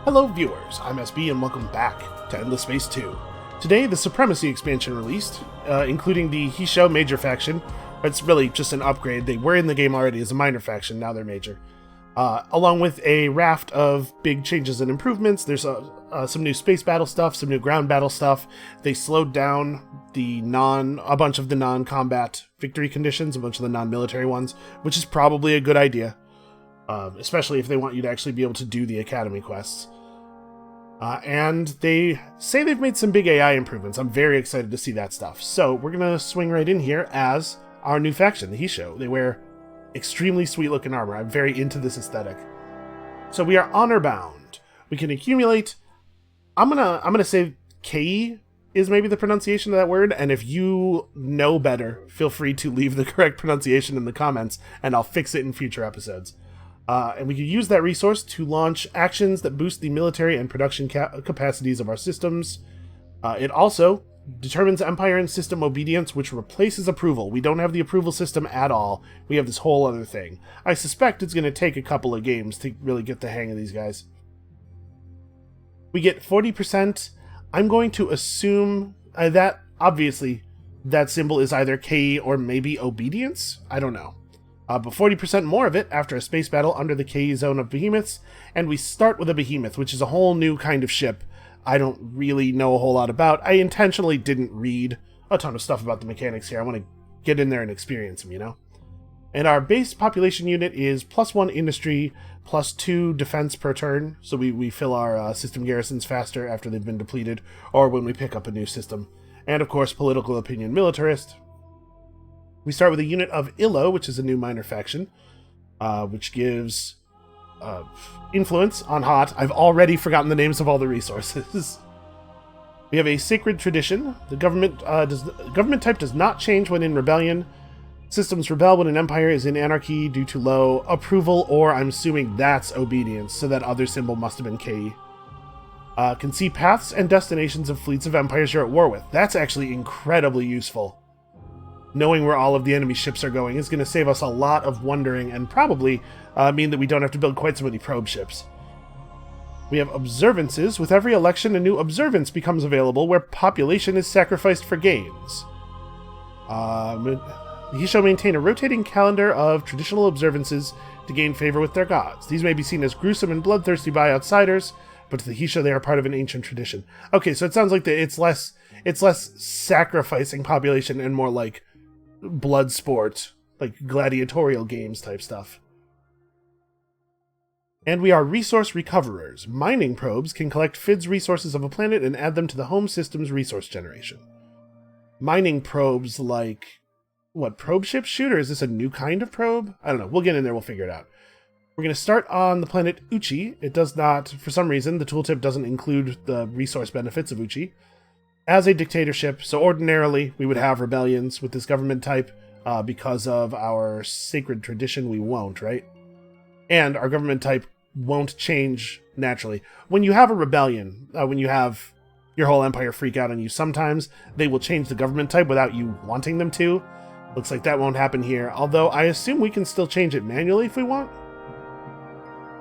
Hello viewers, I'm SB and welcome back to Endless Space 2. Today, the Supremacy expansion released, including the Hissho major faction. It's really just an upgrade. They were in the game already as a minor faction, now they're major. Along with a raft of big changes and improvements. There's some new space battle stuff, some new ground battle stuff. They slowed down a bunch of the non-combat victory conditions, a bunch of the non-military ones, which is probably a good idea. Especially if they want you to actually be able to do the Academy quests. And they say they've made some big AI improvements. I'm very excited to see that stuff. So we're going to swing right in here as our new faction, the Hissho. They wear extremely sweet looking armor. I'm very into this aesthetic. So we are honor bound. We can accumulate. I'm gonna say KE is maybe the pronunciation of that word, and if you know better, feel free to leave the correct pronunciation in the comments, and I'll fix it in future episodes. And we can use that resource to launch actions that boost the military and production capacities of our systems. It also determines Empire and system obedience, which replaces approval. We don't have the approval system at all. We have this whole other thing. I suspect it's going to take a couple of games to really get the hang of these guys. We get 40%. I'm going to assume that, obviously, that symbol is either KE or maybe obedience? I don't know. But 40% more of it after a space battle under the KE zone of behemoths, and we start with a behemoth, which is a whole new kind of ship I don't really know a whole lot about. I intentionally didn't read a ton of stuff about the mechanics here. I want to get in there and experience them, you know? And our base population unit is +1 industry, +2 defense per turn, so we fill our system garrisons faster after they've been depleted, or when we pick up a new system. And of course, political opinion militarist. We start with a unit of Illo, which is a new minor faction, which gives influence on Hot. I've already forgotten the names of all the resources. We have a sacred tradition. The government type does not change when in rebellion. Systems rebel when an empire is in anarchy due to low approval, or I'm assuming that's obedience, so that other symbol must have been KE. Can see paths and destinations of fleets of empires you're at war with. That's actually incredibly useful. Knowing where all of the enemy ships are going is going to save us a lot of wondering and probably mean that we don't have to build quite so many probe ships. We have observances. With every election, a new observance becomes available where population is sacrificed for gains. He shall maintain a rotating calendar of traditional observances to gain favor with their gods. These may be seen as gruesome and bloodthirsty by outsiders, but to the Hissho they are part of an ancient tradition. Okay, so it sounds like it's less sacrificing population and more like blood sport, like gladiatorial games type stuff. And we are resource recoverers. Mining probes can collect FIDS resources of a planet and add them to the home system's resource generation. Mining probes like, what, probe ship shoot, or is this a new kind of probe? I don't know. We'll get in there, we'll figure it out. We're going to start on the planet Uchi. It does not, for some reason, the tooltip doesn't include the resource benefits of Uchi. As a dictatorship, so ordinarily we would have rebellions with this government type. Because of our sacred tradition, we won't, right? And our government type won't change naturally. When you have a rebellion, when you have your whole empire freak out on you, sometimes they will change the government type without you wanting them to. Looks like that won't happen here, although I assume we can still change it manually if we want.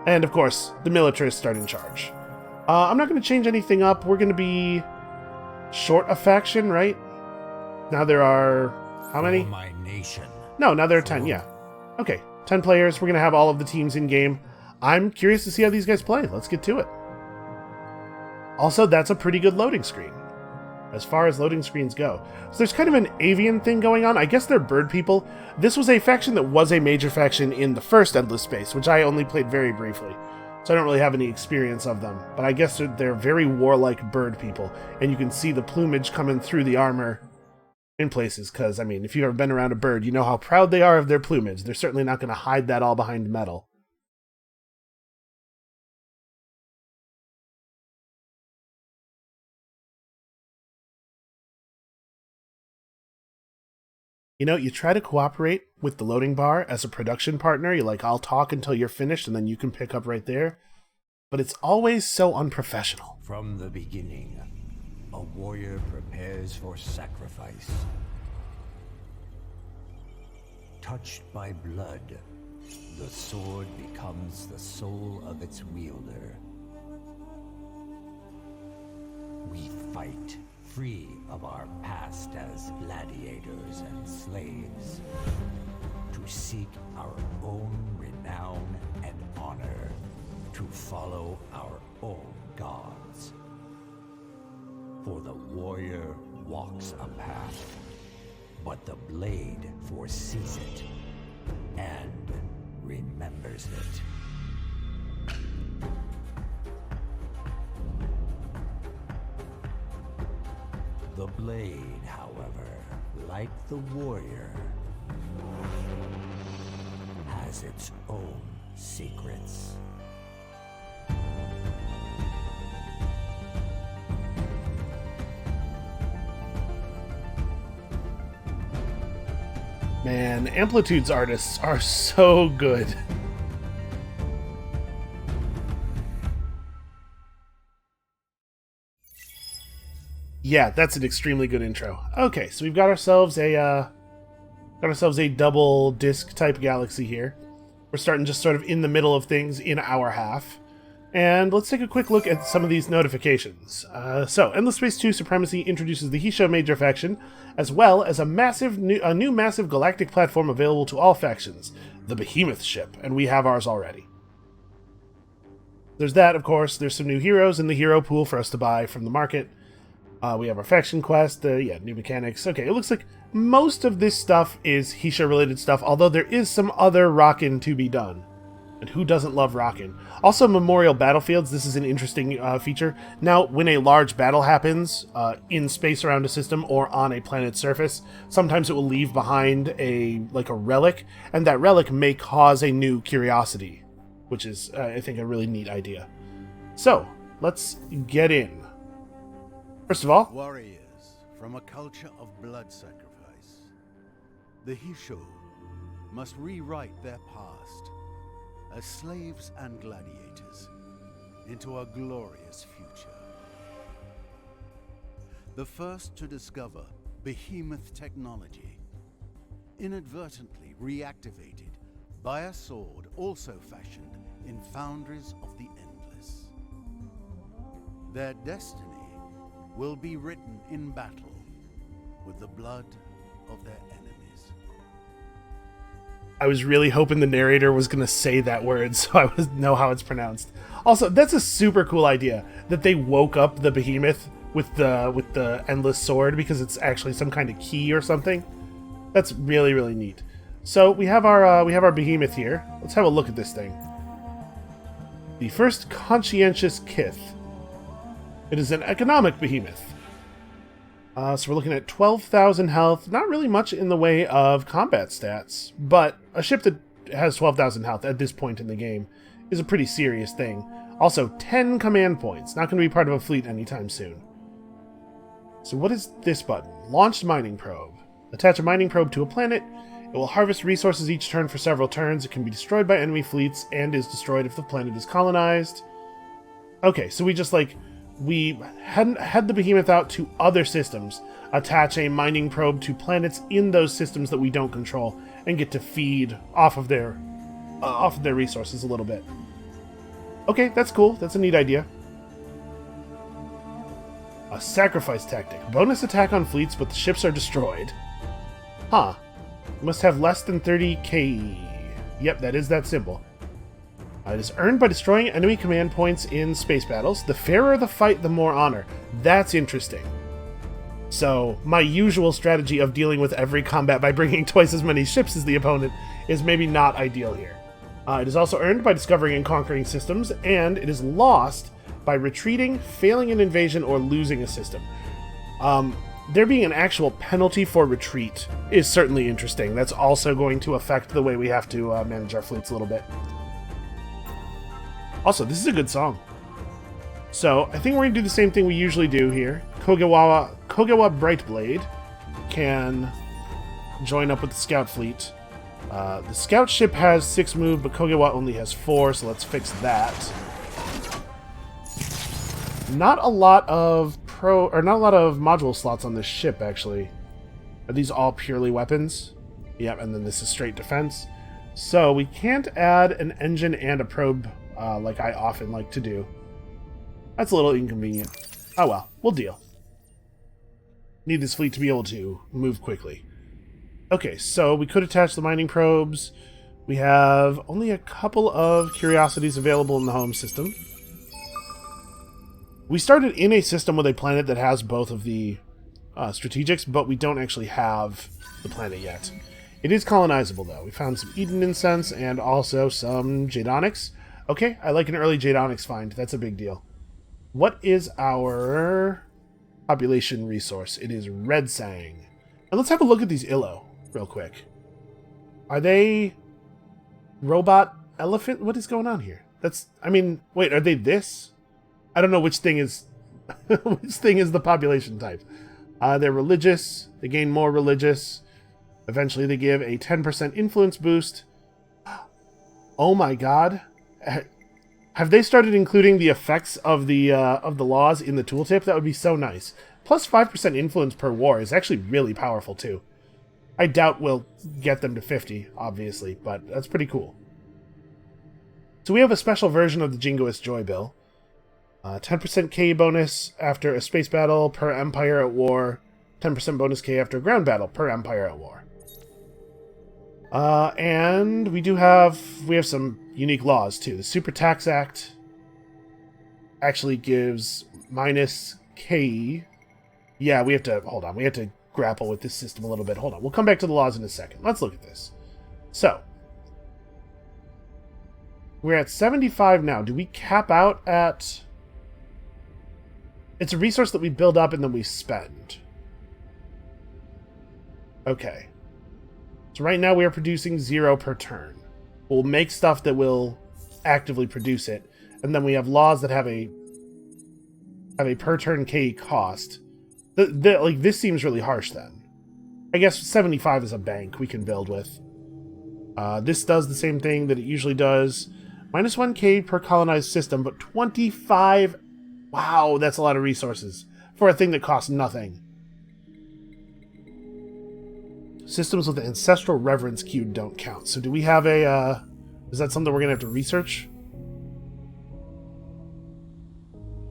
And of course, the militarists start in charge. I'm not going to change anything up. We're going to be short a faction, right? Now there are... how many? My nation. No, now there are 10, yeah. Okay, 10 players. We're going to have all of the teams in-game. I'm curious to see how these guys play. Let's get to it. Also, that's a pretty good loading screen, as far as loading screens go. So there's kind of an avian thing going on. I guess they're bird people. This was a faction that was a major faction in the first Endless Space, which I only played very briefly. So I don't really have any experience of them. But I guess they're very warlike bird people. And you can see the plumage coming through the armor in places. Because, I mean, if you've ever been around a bird, you know how proud they are of their plumage. They're certainly not going to hide that all behind metal. You know, you try to cooperate with the loading bar as a production partner. You're like, I'll talk until you're finished, and then you can pick up right there. But it's always so unprofessional. From the beginning, a warrior prepares for sacrifice. Touched by blood, the sword becomes the soul of its wielder. we fight, free of our past as gladiators and slaves, to seek our own renown and honor, to follow our own gods. For the warrior walks a path, but the blade foresees it and remembers it. The blade, however, like the warrior, has its own secrets. Man, Amplitude's artists are so good. Yeah, that's an extremely good intro. Okay, so we've got ourselves a double disc type galaxy here. We're starting just sort of in the middle of things in our half. And let's take a quick look at some of these notifications. So, Endless Space 2 Supremacy introduces the Hissho major faction, as well as a new massive galactic platform available to all factions, the Behemoth ship, and we have ours already. There's that, of course. There's some new heroes in the hero pool for us to buy from the market. We have our faction quest, new mechanics. Okay, it looks like most of this stuff is Hissho-related stuff, although there is some other rockin' to be done. And who doesn't love rockin'? Also, memorial battlefields. This is an interesting feature. Now, when a large battle happens in space around a system or on a planet's surface, sometimes it will leave behind a relic, and that relic may cause a new curiosity, which is, I think, a really neat idea. So, let's get in. First of all, warriors from a culture of blood sacrifice. The Hissho must rewrite their past as slaves and gladiators into a glorious future. The first to discover behemoth technology, inadvertently reactivated by a sword also fashioned in foundries of the endless. Their destiny will be written in battle with the blood of their enemies. I was really hoping the narrator was going to say that word so I would know how it's pronounced. Also, that's a super cool idea that they woke up the behemoth with the endless sword because it's actually some kind of key or something. That's really, really neat. So we have our behemoth here. Let's have a look at this thing. The first conscientious Kith. It is an economic behemoth. So we're looking at 12,000 health. Not really much in the way of combat stats, but a ship that has 12,000 health at this point in the game is a pretty serious thing. Also, 10 command points. Not going to be part of a fleet anytime soon. So what is this button? Launched mining probe. Attach a mining probe to a planet. It will harvest resources each turn for several turns. It can be destroyed by enemy fleets and is destroyed if the planet is colonized. Okay, so we had the behemoth out to other systems, attach a mining probe to planets in those systems that we don't control, and get to feed off of their resources a little bit. Okay, that's cool. That's a neat idea. A sacrifice tactic. Bonus attack on fleets, but the ships are destroyed. Huh. Must have less than 30k. Yep, that is that symbol. It is earned by destroying enemy command points in space battles. The fairer the fight, the more honor. That's interesting. So, my usual strategy of dealing with every combat by bringing twice as many ships as the opponent is maybe not ideal here. It is also earned by discovering and conquering systems, and it is lost by retreating, failing an invasion, or losing a system. There being an actual penalty for retreat is certainly interesting. That's also going to affect the way we have to manage our fleets a little bit. Also, this is a good song. So, I think we're going to do the same thing we usually do here. Kogawa Brightblade can join up with the scout fleet. The scout ship has 6 move, but Kogawa only has 4, so let's fix that. Not a lot of module slots on this ship, actually. Are these all purely weapons? Yep, and then this is straight defense. So, we can't add an engine and a probe like I often like to do. That's a little inconvenient. Oh well, we'll deal. Need this fleet to be able to move quickly. Okay, so we could attach the mining probes. We have only a couple of curiosities available in the home system. We started in a system with a planet that has both of the strategics, but we don't actually have the planet yet. It is colonizable, though. We found some Eden incense and also some Jadonics. Okay, I like an early Jadonics find. That's a big deal. What is our population resource? It is Red Sang. And let's have a look at these Illo real quick. Are they robot elephant? What is going on here? Wait, are they this? I don't know which thing is which thing is the population type. They're religious. They gain more religious. Eventually they give a 10% influence boost. Oh my god. Have they started including the effects of the laws in the tooltip? That would be so nice. Plus 5% influence per war is actually really powerful too. I doubt we'll get them to 50, obviously, but that's pretty cool. So we have a special version of the Jingoist Joy Bill. 10% K bonus after a space battle per empire at war. 10% bonus K after a ground battle per empire at war. And we have some unique laws too. The Super Tax Act actually gives minus K. Yeah, we have to, hold on, we have to grapple with this system a little bit. Hold on, we'll come back to the laws in a second. Let's look at this. So, we're at 75 now. Do we cap out at... It's a resource that we build up and then we spend. Okay. So right now we are producing 0 per turn. We'll make stuff that will actively produce it, and then we have laws that have a per turn K cost. Like, this seems really harsh then. I guess 75 is a bank we can build with. This does the same thing that it usually does. Minus 1K per colonized system, but 25... Wow, that's a lot of resources for a thing that costs nothing. Systems with the Ancestral Reverence queue don't count. So do we have a... is that something we're going to have to research?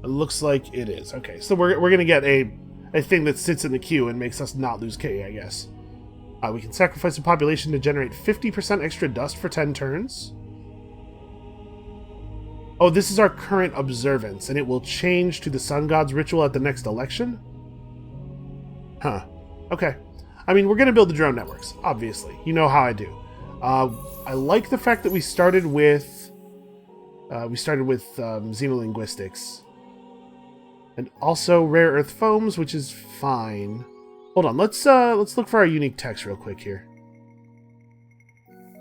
It looks like it is. Okay, so we're going to get a thing that sits in the queue and makes us not lose K, I guess. We can sacrifice a population to generate 50% extra dust for 10 turns. Oh, this is our current observance, and it will change to the Sun God's ritual at the next election? Huh. Okay. I mean, we're going to build the drone networks, obviously. You know how I do. I like the fact that we started with... xenolinguistics. And also rare earth foams, which is fine. Hold on, let's look for our unique text real quick here.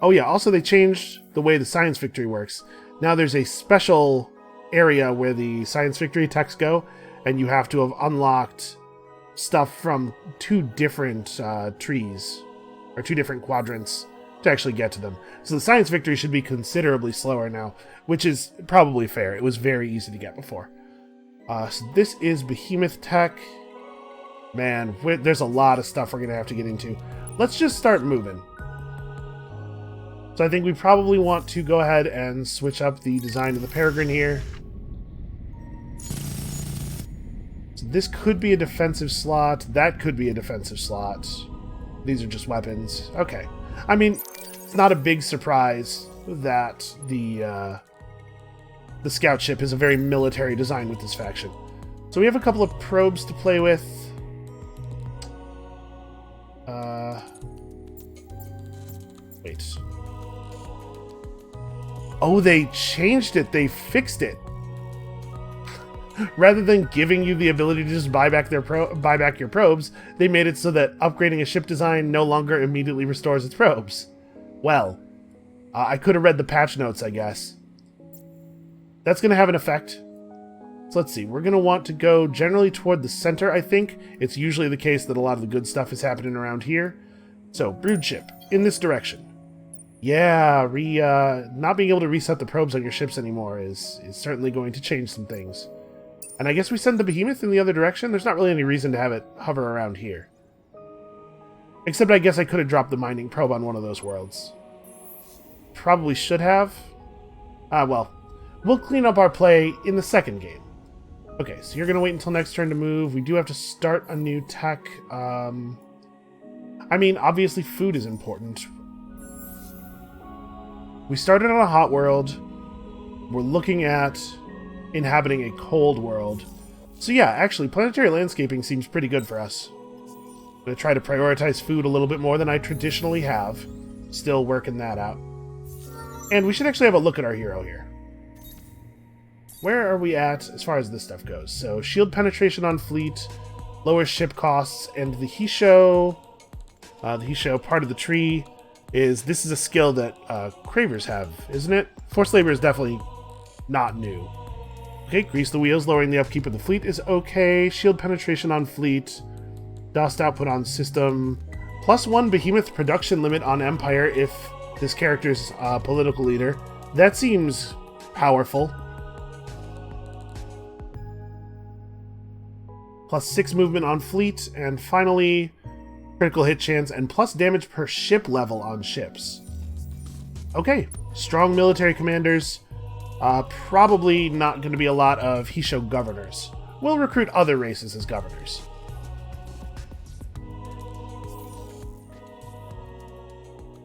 Oh yeah, also they changed the way the science victory works. Now there's a special area where the science victory texts go, and you have to have unlocked stuff from 2 different trees, or 2 different quadrants, to actually get to them. So the science victory should be considerably slower now, which is probably fair. It was very easy to get before. So this is Behemoth Tech. Man, there's a lot of stuff we're going to have to get into. Let's just start moving. So I think we probably want to go ahead and switch up the design of the Peregrine here. So this could be a defensive slot. That could be a defensive slot. These are just weapons. Okay. I mean, it's not a big surprise that the scout ship is a very military design with this faction. So we have a couple of probes to play with. Wait. Oh, they changed it. They fixed it. Rather than giving you the ability to just buy back your probes, they made it so that upgrading a ship design no longer immediately restores its probes. Well, I could have read the patch notes, I guess. That's going to have an effect. So let's see. We're going to want to go generally toward the center, I think. It's usually the case that a lot of the good stuff is happening around here. So, brood ship, in this direction. Yeah, not being able to reset the probes on your ships anymore is certainly going to change some things. And I guess we send the Behemoth in the other direction? There's not really any reason to have it hover around here. Except I guess I could have dropped the mining probe on one of those worlds. Probably should have. Well, we'll clean up our play in the second game. Okay, so you're going to wait until next turn to move. We do have to start a new tech. I mean, obviously food is important. We started on a hot world. We're looking at inhabiting a cold world. So yeah, actually, planetary landscaping seems pretty good for us. I'm going to try to prioritize food a little bit more than I traditionally have. Still working that out. And we should actually have a look at our hero here. Where are we at as far as this stuff goes? So, shield penetration on fleet, lower ship costs, and the Hissho, part of the tree, this is a skill that Cravers have, isn't it? Forced labor is definitely not new. Okay, grease the wheels, lowering the upkeep of the fleet is okay. Shield penetration on fleet, dust output on system, +1 behemoth production limit on Empire if this character's political leader. That seems powerful. +6 movement on fleet, and finally, critical hit chance and plus damage per ship level on ships. Okay, strong military commanders. Probably not going to be a lot of Hissho governors. We'll recruit other races as governors.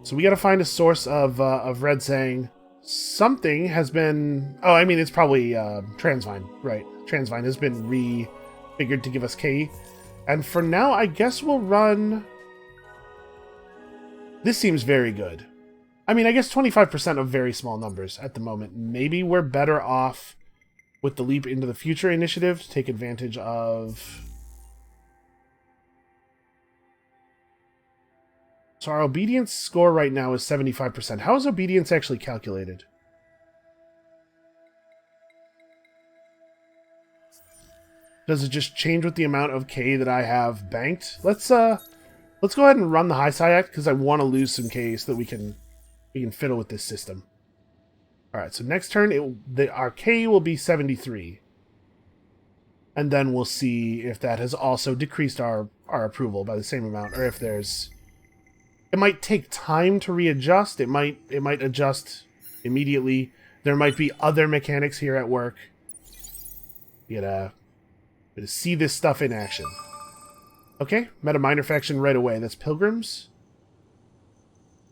So we got to find a source of Red saying something has been... Oh, I mean, it's probably Transvine, right. Transvine has been refigured to give us K. And for now, I guess we'll run... This seems very good. I mean, I guess 25% of very small numbers at the moment. Maybe we're better off with the Leap into the Future initiative to take advantage of... So our obedience score right now is 75%. How is obedience actually calculated? Does it just change with the amount of K that I have banked? Let's go ahead and run the High Psi Act because I want to lose some K so that we can fiddle with this system. All right, so next turn our K will be 73, and then we'll see if that has also decreased our approval by the same amount, or if there's. It might take time to readjust. It might adjust immediately. There might be other mechanics here at work. You gotta see this stuff in action. Okay, met a minor faction right away. That's Pilgrims.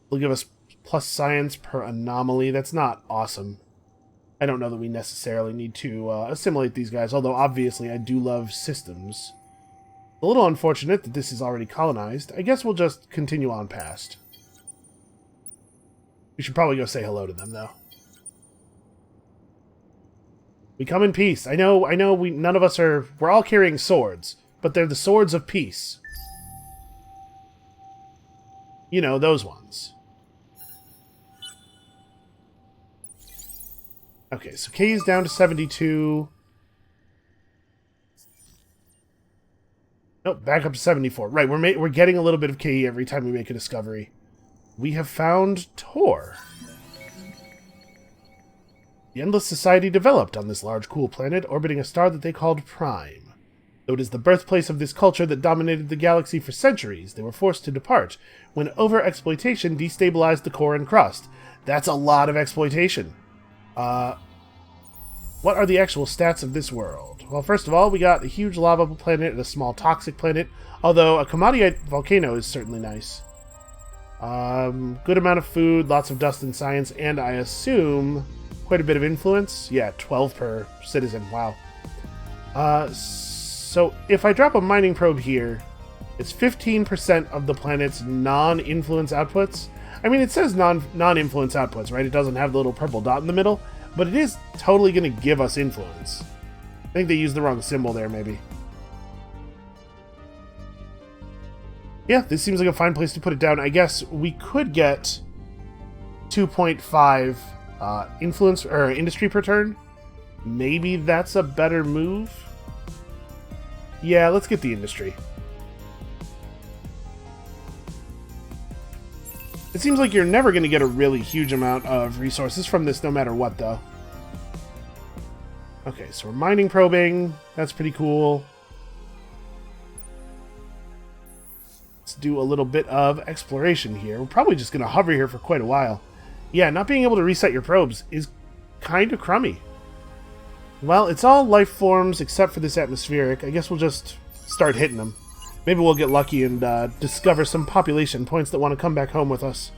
They'll give us plus science per anomaly. That's not awesome. I don't know that we necessarily need to assimilate these guys, although obviously I do love systems. A little unfortunate that this is already colonized. I guess we'll just continue on past. We should probably go say hello to them, though. We come in peace. I know none of us are... We're all carrying swords, but they're the swords of peace. You know, those ones. Okay, so K is down to 72. Nope, back up to 74. Right, we're getting a little bit of KE every time we make a discovery. We have found Tor. The Endless Society developed on this large, cool planet, orbiting a star that they called Prime. Though it is the birthplace of this culture that dominated the galaxy for centuries, they were forced to depart when over-exploitation destabilized the core and crust. That's a lot of exploitation. What are the actual stats of this world? Well, first of all, we got a huge lava planet and a small toxic planet, although a commodite volcano is certainly nice. Good amount of food, lots of dust and science, and I assume quite a bit of influence. Yeah, 12 per citizen. Wow. So if I drop a mining probe here, it's 15% of the planet's non-influence outputs. I mean, it says non-influence outputs, right? It doesn't have the little purple dot in the middle, but it is totally going to give us influence. I think they used the wrong symbol there, maybe. Yeah, this seems like a fine place to put it down. I guess we could get 2.5 influence or industry per turn. Maybe that's a better move. Yeah, let's get the industry. It seems like you're never going to get a really huge amount of resources from this no matter what, though. Okay, so we're mining probing. That's pretty cool. Let's do a little bit of exploration here. We're probably just going to hover here for quite a while. Yeah, not being able to reset your probes is kind of crummy. Well, it's all life forms except for this atmospheric. I guess we'll just start hitting them. Maybe we'll get lucky and discover some population points that want to come back home with us.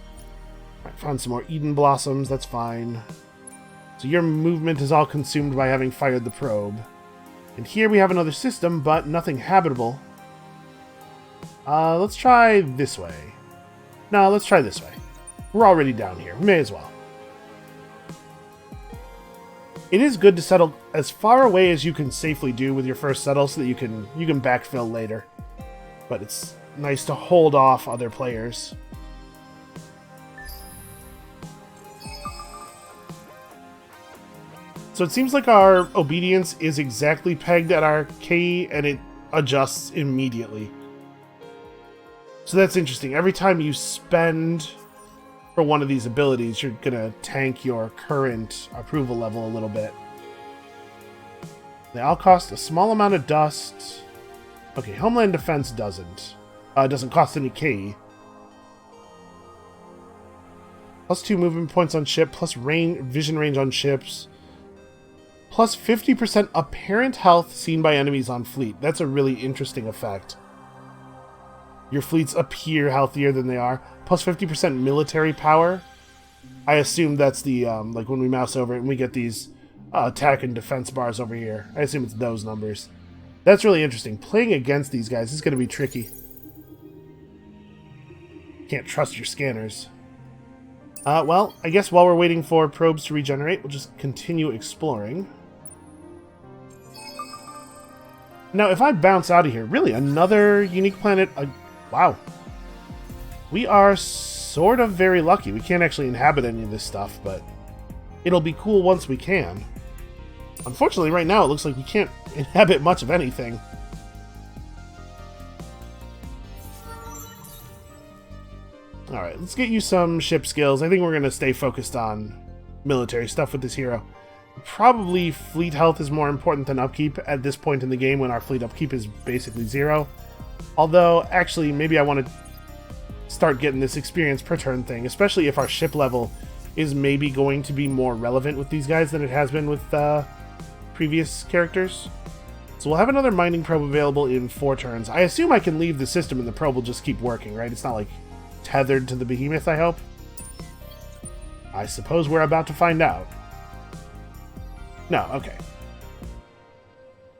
Alright, found some more Eden Blossoms, that's fine. So your movement is all consumed by having fired the probe. And here we have another system, but nothing habitable. Let's try this way. No, let's try this way. We're already down here. We may as well. It is good to settle as far away as you can safely do with your first settle so that you can backfill later. But it's nice to hold off other players. So it seems like our obedience is exactly pegged at our KE and it adjusts immediately. So that's interesting. Every time you spend for one of these abilities, you're gonna tank your current approval level a little bit. They all cost a small amount of dust. Okay, Homeland Defense doesn't. Doesn't cost any key. Plus 2 movement points on ship, plus vision range on ships. Plus 50% apparent health seen by enemies on fleet. That's a really interesting effect. Your fleets appear healthier than they are. Plus 50% military power. I assume that's the, like when we mouse over it and we get these attack and defense bars over here. I assume it's those numbers. That's really interesting. Playing against these guys is going to be tricky. Can't trust your scanners. Well, I guess while we're waiting for probes to regenerate, we'll just continue exploring. Now, if I bounce out of here, really, another unique planet... wow. We are sort of very lucky. We can't actually inhabit any of this stuff, but it'll be cool once we can. Unfortunately, right now, it looks like we can't inhabit much of anything. Alright, let's get you some ship skills. I think we're going to stay focused on military stuff with this hero. Probably fleet health is more important than upkeep at this point in the game when our fleet upkeep is basically 0. Although, actually, maybe I want to start getting this experience per turn thing, especially if our ship level is maybe going to be more relevant with these guys than it has been with previous characters. So we'll have another mining probe available in 4 turns. I assume I can leave the system and the probe will just keep working, right? It's not like tethered to the behemoth, I hope. I suppose we're about to find out. No, okay.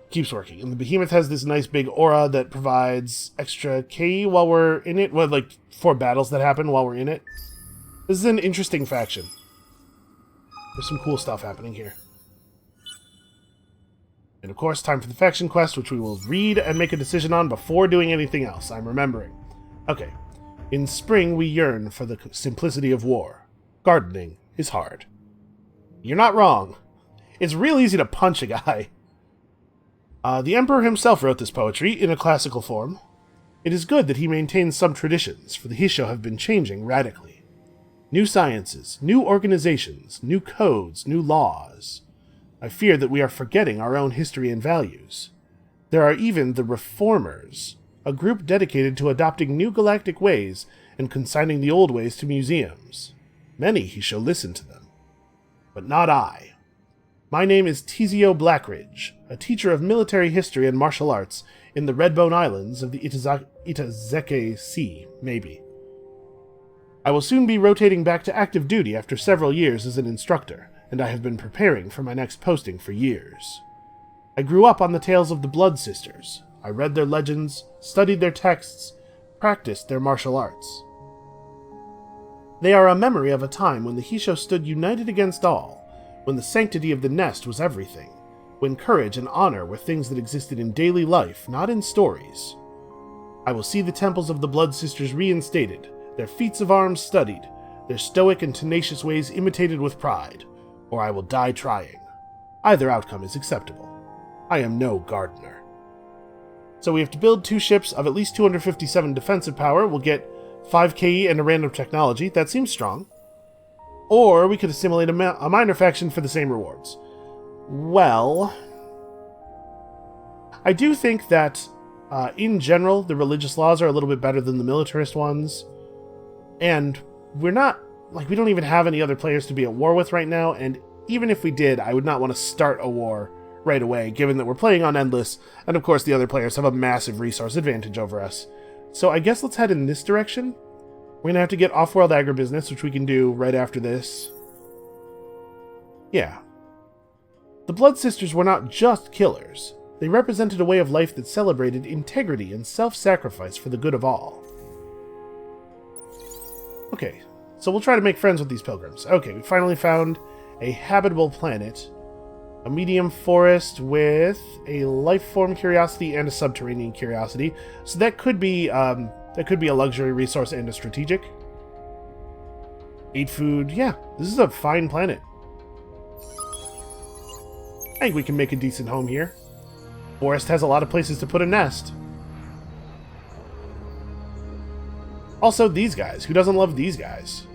Keeps working. And the behemoth has this nice big aura that provides extra K while we're in it. Well, like 4 battles that happen while we're in it. This is an interesting faction. There's some cool stuff happening here. And of course, time for the faction quest, which we will read and make a decision on before doing anything else. I'm remembering. Okay. In spring, we yearn for the simplicity of war. Gardening is hard. You're not wrong. It's real easy to punch a guy. The Emperor himself wrote this poetry in a classical form. It is good that he maintains some traditions, for the Hissho have been changing radically. New sciences, new organizations, new codes, new laws. I fear that we are forgetting our own history and values. There are even the Reformers, a group dedicated to adopting new galactic ways and consigning the old ways to museums. Many Hissho listen to them. But not I. My name is Tizio Blackridge, a teacher of military history and martial arts in the Redbone Islands of the Itazeke Sea, maybe. I will soon be rotating back to active duty after several years as an instructor, and I have been preparing for my next posting for years. I grew up on the tales of the Blood Sisters. I read their legends, studied their texts, practiced their martial arts. They are a memory of a time when the Hissho stood united against all, when the sanctity of the nest was everything, when courage and honor were things that existed in daily life, not in stories. I will see the temples of the Blood Sisters reinstated, their feats of arms studied, their stoic and tenacious ways imitated with pride, or I will die trying. Either outcome is acceptable. I am no gardener. So we have to build 2 ships of at least 257 defensive power. We'll get 5 KE and a random technology. That seems strong. Or we could assimilate a minor faction for the same rewards. Well, I do think that, in general, the religious laws are a little bit better than the militarist ones. And we're not, we don't even have any other players to be at war with right now, and even if we did, I would not want to start a war right away, given that we're playing on Endless, and of course the other players have a massive resource advantage over us. So I guess let's head in this direction. We're going to have to get off-world agribusiness, which we can do right after this. Yeah. The Blood Sisters were not just killers. They represented a way of life that celebrated integrity and self-sacrifice for the good of all. Okay, so we'll try to make friends with these pilgrims. Okay, we finally found a habitable planet. A medium forest with a life form curiosity and a subterranean curiosity. So that could be a luxury resource and a strategic. 8 food. Yeah, this is a fine planet. I think we can make a decent home here. Forest has a lot of places to put a nest. Also, these guys. Who doesn't love these guys?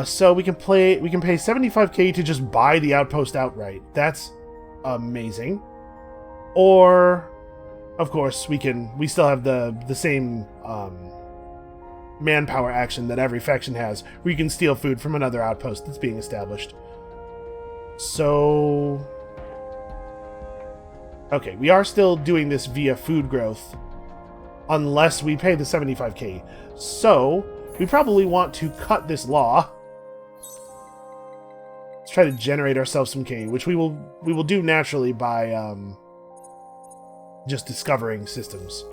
So we can pay 75k to just buy the outpost outright. That's amazing. Or, of course, we still have the same manpower action that every faction has, where you can steal food from another outpost that's being established. So, okay, we are still doing this via food growth, unless we pay the 75k. So, we probably want to cut this law. Let's try to generate ourselves some K, which we will do naturally by just discovering systems.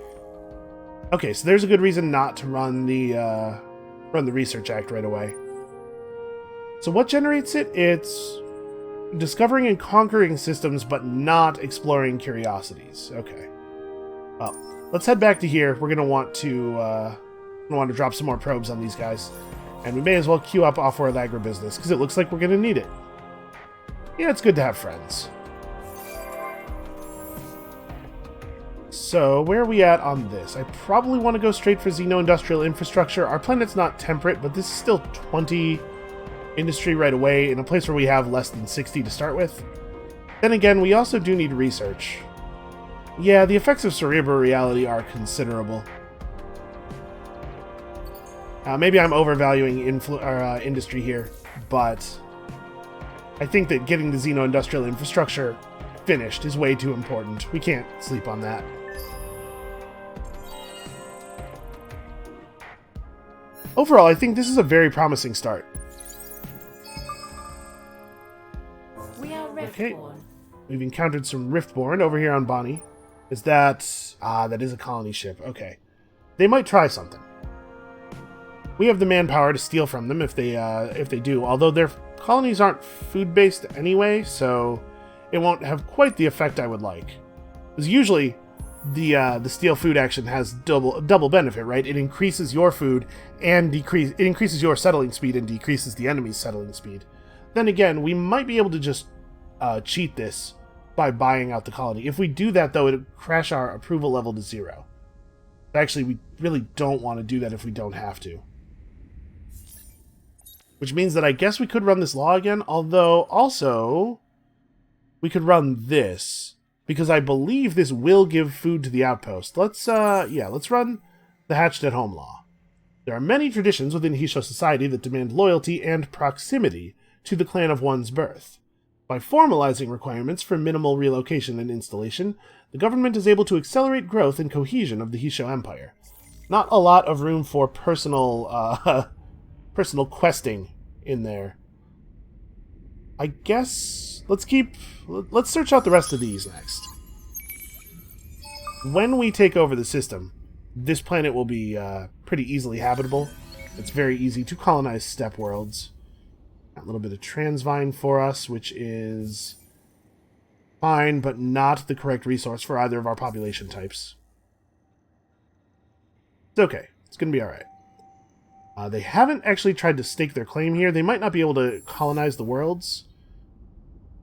Okay, so there's a good reason not to run the Research Act right away. So what generates it? It's discovering and conquering systems, but not exploring curiosities. Okay. Well, let's head back to here. We're gonna want to drop some more probes on these guys, and we may as well queue up off-world agribusiness because it looks like we're gonna need it. Yeah, it's good to have friends. So, where are we at on this? I probably want to go straight for Xeno-Industrial Infrastructure. Our planet's not temperate, but this is still 20 industry right away in a place where we have less than 60 to start with. Then again, we also do need research. Yeah, the effects of cerebral reality are considerable. Maybe I'm overvaluing industry here, but I think that getting the Xeno-Industrial Infrastructure finished is way too important. We can't sleep on that. Overall, I think this is a very promising start. We are Riftborn. Okay, we've encountered some Riftborn over here on Bonnie. Is that... that is a colony ship. Okay. They might try something. We have the manpower to steal from them if they do, although their colonies aren't food-based anyway, so it won't have quite the effect I would like. Because usually, the steal food action has double benefit, right? It increases your food and it increases your settling speed and decreases the enemy's settling speed. Then again, we might be able to just cheat this by buying out the colony. If we do that, though, it would crash our approval level to 0. Actually, we really don't want to do that if we don't have to. Which means that I guess we could run this law again, although also we could run this, because I believe this will give food to the outpost. Let's run the Hatched at Home law. There are many traditions within Hissho society that demand loyalty and proximity to the clan of one's birth. By formalizing requirements for minimal relocation and installation, the government is able to accelerate growth and cohesion of the Hissho Empire. Not a lot of room for personal questing in there. I guess let's search out the rest of these next. When we take over the system, this planet will be pretty easily habitable. It's very easy to colonize steppe worlds. A little bit of Transvine for us, which is fine, but not the correct resource for either of our population types. It's okay. It's going to be alright. They haven't actually tried to stake their claim here. They might not be able to colonize the worlds.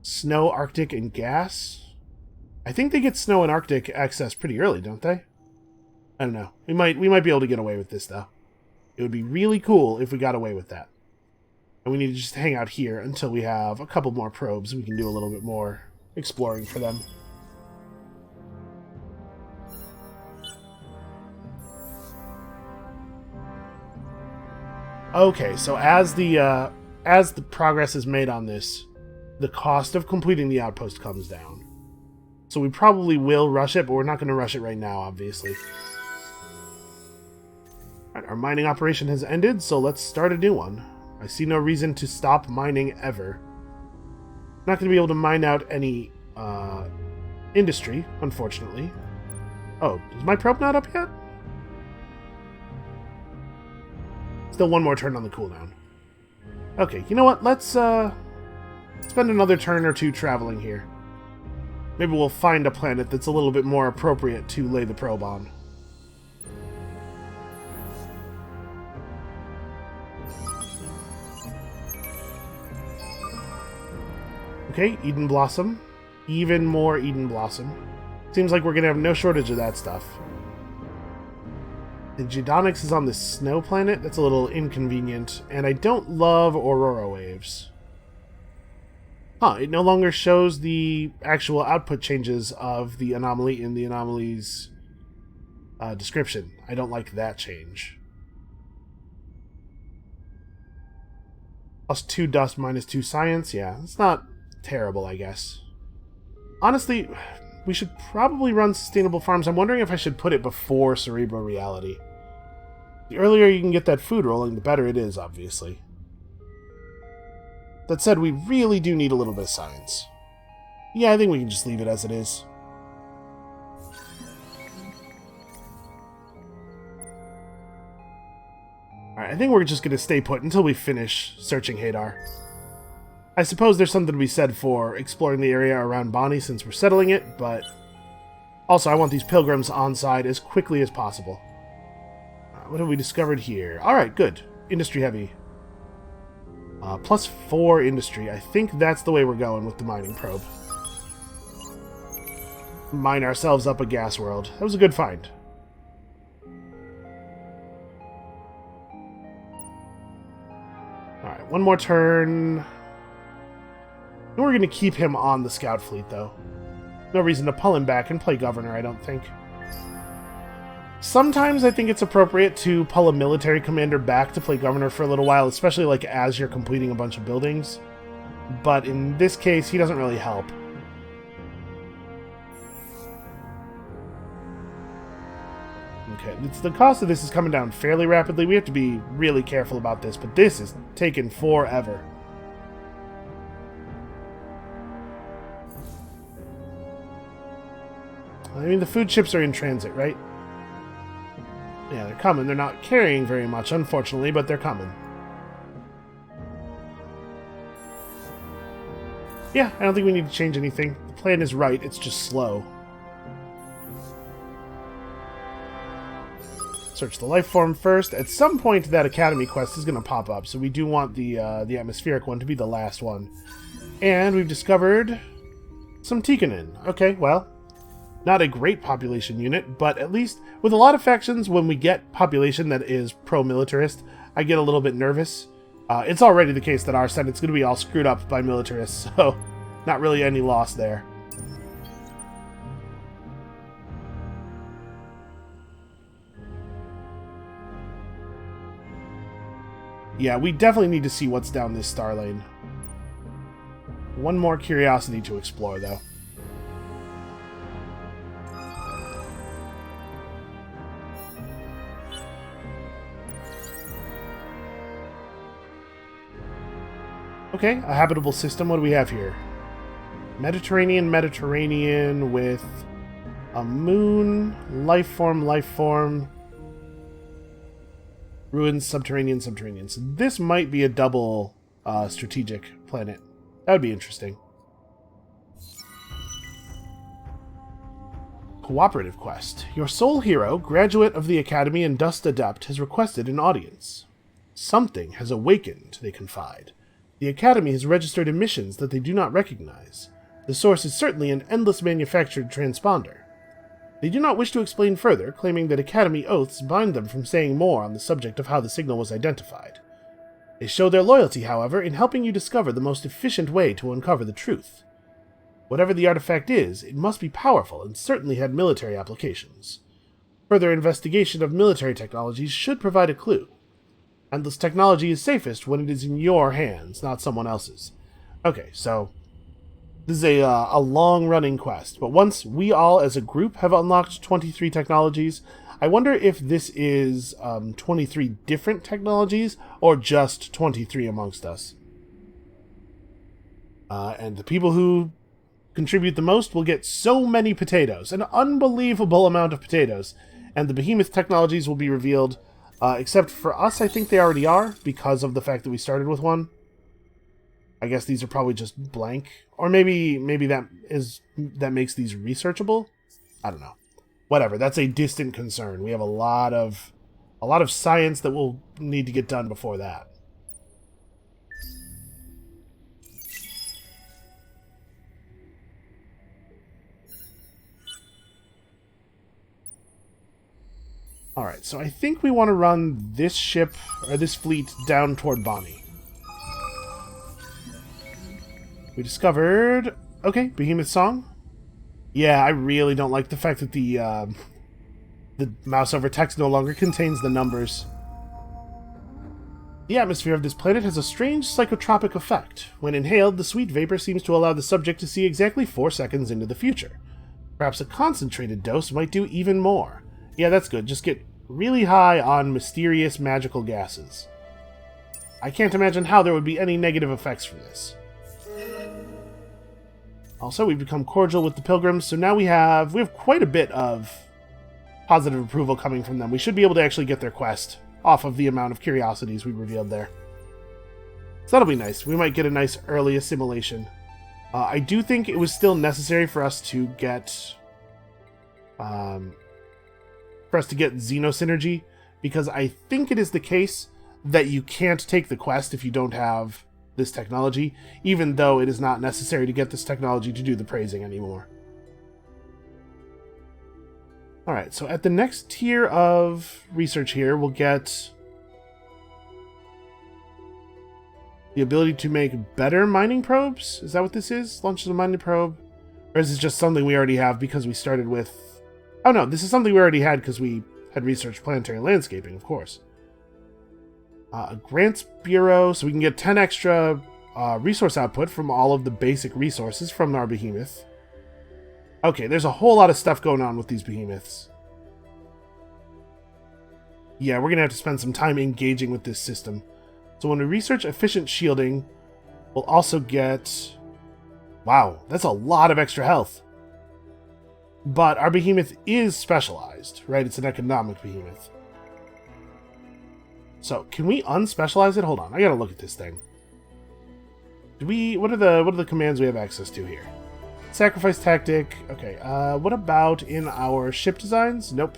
Snow, Arctic, and gas. I think they get snow and Arctic access pretty early, don't they? I don't know. We might be able to get away with this, though. It would be really cool if we got away with that. And we need to just hang out here until we have a couple more probes. We can do a little bit more exploring for them. Okay, so as the progress is made on this, the cost of completing the outpost comes down. So we probably will rush it, but we're not going to rush it right now, obviously. Alright, our mining operation has ended, so let's start a new one. I see no reason to stop mining ever. Not going to be able to mine out any industry, unfortunately. Oh, is my probe not up yet? Still one more turn on the cooldown. Okay, you know what? Let's spend another turn or two traveling here. Maybe we'll find a planet that's a little bit more appropriate to lay the probe on. Okay, Eden Blossom. Even more Eden Blossom. Seems like we're going to have no shortage of that stuff. The Geodonics is on this snow planet. That's a little inconvenient. And I don't love Aurora Waves. Huh, it no longer shows the actual output changes of the anomaly in the anomaly's description. I don't like that change. +2 dust, -2 science. Yeah, it's not terrible, I guess. Honestly, we should probably run sustainable farms. I'm wondering if I should put it before Cerebral Reality. The earlier you can get that food rolling, the better it is, obviously. That said, we really do need a little bit of science. Yeah, I think we can just leave it as it is. Alright, I think we're just going to stay put until we finish searching Hadar. I suppose there's something to be said for exploring the area around Bonnie since we're settling it, but also I want these pilgrims on side as quickly as possible. What have we discovered here? Alright, good. Industry heavy. +4 industry. I think that's the way we're going with the mining probe. Mine ourselves up a gas world. That was a good find. Alright, one more turn. And we're going to keep him on the scout fleet, though. No reason to pull him back and play governor, I don't think. Sometimes I think it's appropriate to pull a military commander back to play governor for a little while, especially like as you're completing a bunch of buildings. But in this case, he doesn't really help. Okay, the cost of this is coming down fairly rapidly. We have to be really careful about this, but this is taking forever. I mean, the food ships are in transit, right? Yeah, they're coming. They're not carrying very much, unfortunately, but they're coming. Yeah, I don't think we need to change anything. The plan is right, it's just slow. Search the life form first. At some point, that Academy quest is going to pop up, so we do want the atmospheric one to be the last one. And we've discovered some Tikkanen. Okay, well, not a great population unit, but at least with a lot of factions, when we get population that is pro-militarist, I get a little bit nervous. It's already the case that our Senate's going to be all screwed up by militarists, so not really any loss there. Yeah, we definitely need to see what's down this star lane. One more curiosity to explore, though. Okay, a habitable system. What do we have here? Mediterranean with a moon, life form. Ruins, subterranean. So this might be a double strategic planet. That would be interesting. Cooperative quest. Your sole hero, graduate of the Academy and Dust Adept, has requested an audience. Something has awakened, they confide. The Academy has registered emissions that they do not recognize. The source is certainly an endless manufactured transponder. They do not wish to explain further, claiming that Academy oaths bind them from saying more on the subject of how the signal was identified. They show their loyalty, however, in helping you discover the most efficient way to uncover the truth. Whatever the artifact is, it must be powerful and certainly had military applications. Further investigation of military technologies should provide a clue. Endless technology is safest when it is in your hands, not someone else's. Okay, so This is a long-running quest, but once we all as a group have unlocked 23 technologies, I wonder if this is 23 different technologies or just 23 amongst us. And the people who contribute the most will get so many potatoes, an unbelievable amount of potatoes, and the behemoth technologies will be revealed, except for us, I think they already are, because of the fact that we started with one. I guess these are probably just blank. Or maybe that makes these researchable? I don't know. Whatever, that's a distant concern. We have a lot of science that we'll need to get done before that. Alright, so I think we want to run this ship, or this fleet, down toward Bonnie. We discovered... Okay, Behemoth Song. Yeah, I really don't like the fact that the mouse over text no longer contains the numbers. The atmosphere of this planet has a strange psychotropic effect. When inhaled, the sweet vapor seems to allow the subject to see exactly 4 seconds into the future. Perhaps a concentrated dose might do even more. Yeah, that's good. Just get really high on mysterious magical gases. I can't imagine how there would be any negative effects from this. Also, we've become cordial with the pilgrims, so now we have quite a bit of positive approval coming from them. We should be able to actually get their quest off of the amount of curiosities we revealed there. So that'll be nice. We might get a nice early assimilation. I do think it was still necessary for us to get xenosynergy, because I think it is the case that you can't take the quest if you don't have this technology, even though it is not necessary to get this technology to do the praising anymore. Alright, so at the next tier of research here, we'll get the ability to make better mining probes? Is that what this is? Launches a mining probe? Or is this just something we already have because we started with... Oh no, this is something we already had because we had researched planetary landscaping, of course. A grants bureau, so we can get 10 extra resource output from all of the basic resources from our behemoth. Okay, there's a whole lot of stuff going on with these behemoths. Yeah, we're going to have to spend some time engaging with this system. So when we research efficient shielding, we'll also get... Wow, that's a lot of extra health. But our behemoth is specialized, right? It's an economic behemoth. So, can we unspecialize it? Hold on, I gotta look at this thing. What are the commands we have access to here? Sacrifice tactic. Okay, what about in our ship designs? Nope.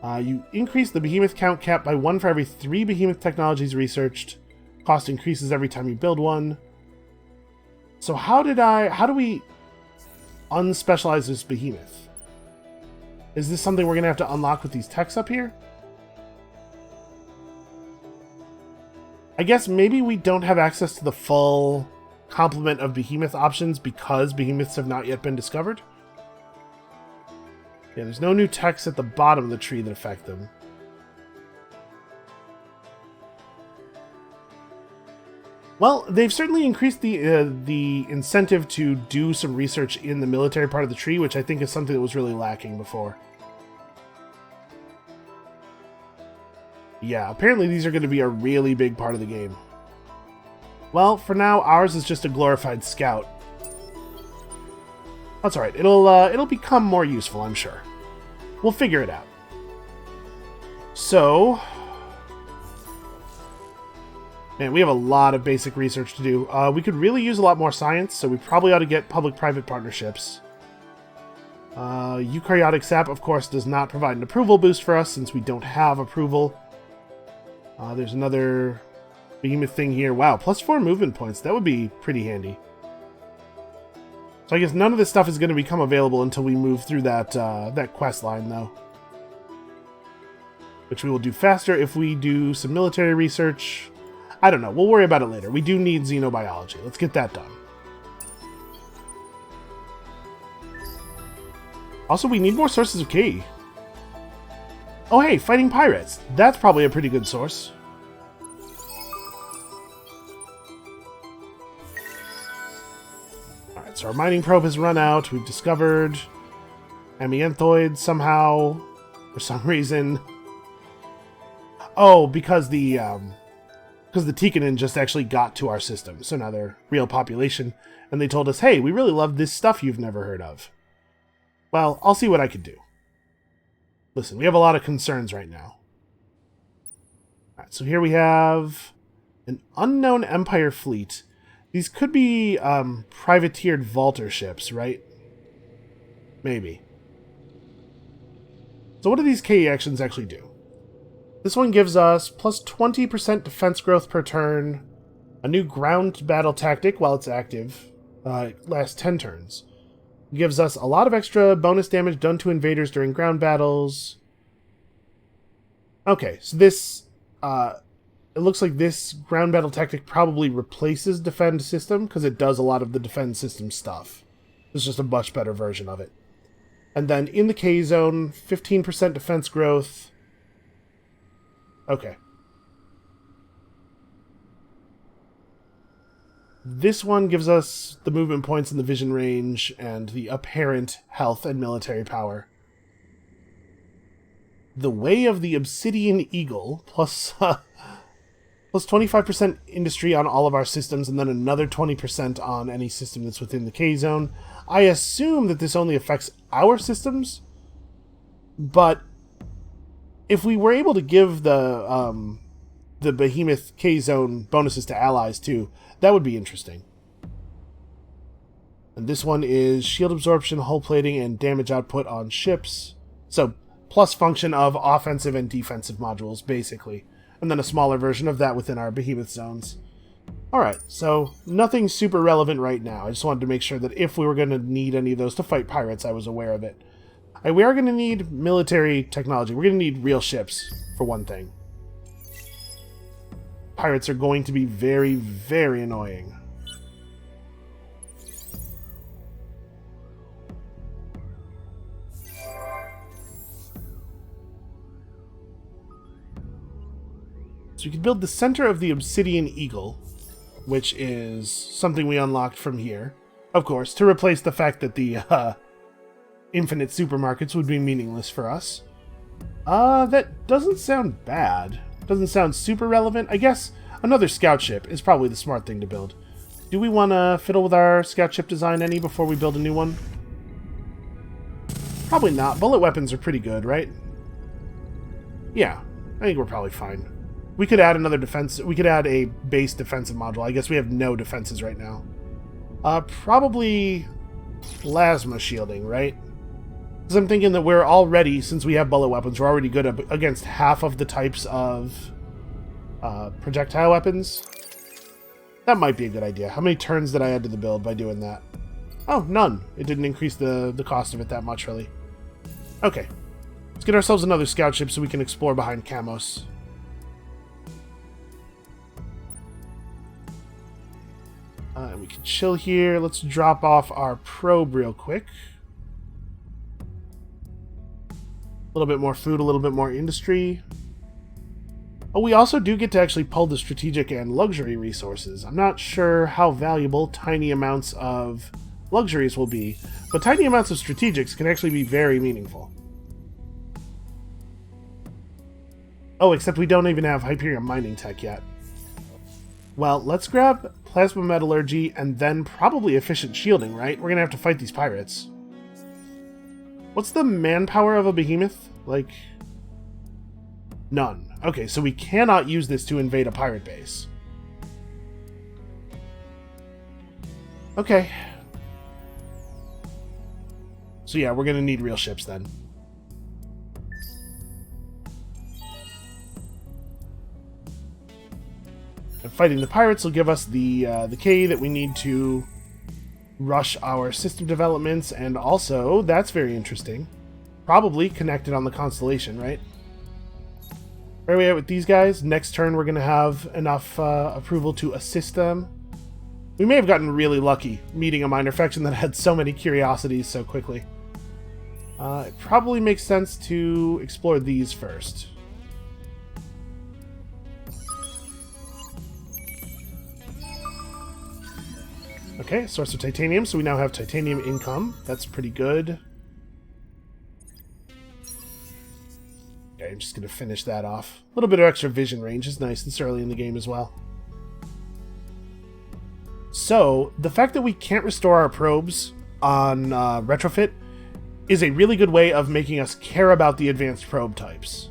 You increase the behemoth count cap by 1 for every 3 behemoth technologies researched. Cost increases every time you build one. So how do we unspecialize this behemoth? Is this something we're going to have to unlock with these techs up here? I guess maybe we don't have access to the full complement of behemoth options because behemoths have not yet been discovered. Yeah, there's no new techs at the bottom of the tree that affect them. Well, they've certainly increased the incentive to do some research in the military part of the tree, which I think is something that was really lacking before. Yeah, apparently these are going to be a really big part of the game. Well, for now, ours is just a glorified scout. That's alright. It'll become more useful, I'm sure. We'll figure it out. So... Man, we have a lot of basic research to do. We could really use a lot more science, so we probably ought to get public-private partnerships. Eukaryotic sap, of course, does not provide an approval boost for us, since we don't have approval. There's another behemoth thing here. Wow, +4 movement points. That would be pretty handy. So I guess none of this stuff is going to become available until we move through that quest line, though. Which we will do faster if we do some military research. I don't know. We'll worry about it later. We do need xenobiology. Let's get that done. Also, we need more sources of key. Oh, hey, fighting pirates. That's probably a pretty good source. Alright, so our mining probe has run out. We've discovered amianthoids somehow, for some reason. Oh, because the Tikkanen just actually got to our system, so now they're real population, and they told us, hey, we really love this stuff you've never heard of. Well, I'll see what I can do. Listen, we have a lot of concerns right now. Alright, so here we have an unknown Empire fleet. These could be privateered vaulter ships, right? Maybe. So what do these KE actions actually do? This one gives us plus 20% defense growth per turn, a new ground battle tactic while it's active, lasts 10 turns. It gives us a lot of extra bonus damage done to invaders during ground battles. Okay, so this, it looks like this ground battle tactic probably replaces defend system, because it does a lot of the defend system stuff. It's just a much better version of it. And then in the K zone, 15% defense growth. Okay. This one gives us the movement points in the vision range and the apparent health and military power. The Way of the Obsidian Eagle, plus 25% industry on all of our systems, and then another 20% on any system that's within the K-zone. I assume that this only affects our systems, but if we were able to give the Behemoth K-zone bonuses to allies too, that would be interesting. And this one is shield absorption, hull plating, and damage output on ships. So, plus function of offensive and defensive modules, basically. And then a smaller version of that within our Behemoth zones. Alright, so nothing super relevant right now. I just wanted to make sure that if we were going to need any of those to fight pirates, I was aware of it. We are going to need military technology. We're going to need real ships, for one thing. Pirates are going to be very, very annoying. So you can build the center of the Obsidian Eagle, which is something we unlocked from here. Of course, to replace the fact that the infinite supermarkets would be meaningless for us. That doesn't sound bad. Doesn't sound super relevant. I guess another scout ship is probably the smart thing to build. Do we want to fiddle with our scout ship design any before we build a new one? Probably not. Bullet weapons are pretty good, right? Yeah, I think we're probably fine. We could add another defense. We could add a base defensive module. I guess we have no defenses right now. Probably plasma shielding, right? Because I'm thinking that we're already, since we have bullet weapons, we're already good against half of the types of projectile weapons. That might be a good idea. How many turns did I add to the build by doing that? Oh, none. It didn't increase the cost of it that much, really. Okay. Let's get ourselves another scout ship so we can explore behind Camos. And we can chill here. Let's drop off our probe real quick. A little bit more food, a little bit more industry. Oh, we also do get to actually pull the strategic and luxury resources. I'm not sure how valuable tiny amounts of luxuries will be, but tiny amounts of strategics can actually be very meaningful. Oh, except we don't even have Hyperion mining tech yet. Well, let's grab plasma metallurgy and then probably efficient shielding, right? We're gonna have to fight these pirates. What's the manpower of a behemoth? Like, none. Okay, so we cannot use this to invade a pirate base. Okay. So yeah, we're gonna need real ships then. And fighting the pirates will give us the K that we need to rush our system developments, and also, that's very interesting, probably connected on the constellation, right? Where are we at with these guys? Next turn we're going to have enough approval to assist them. We may have gotten really lucky meeting a minor faction that had so many curiosities so quickly. It probably makes sense to explore these first. Okay, source of titanium, so we now have titanium income. That's pretty good. Okay, I'm just going to finish that off. A little bit of extra vision range is nice this early in the game as well. So, the fact that we can't restore our probes on retrofit is a really good way of making us care about the advanced probe types.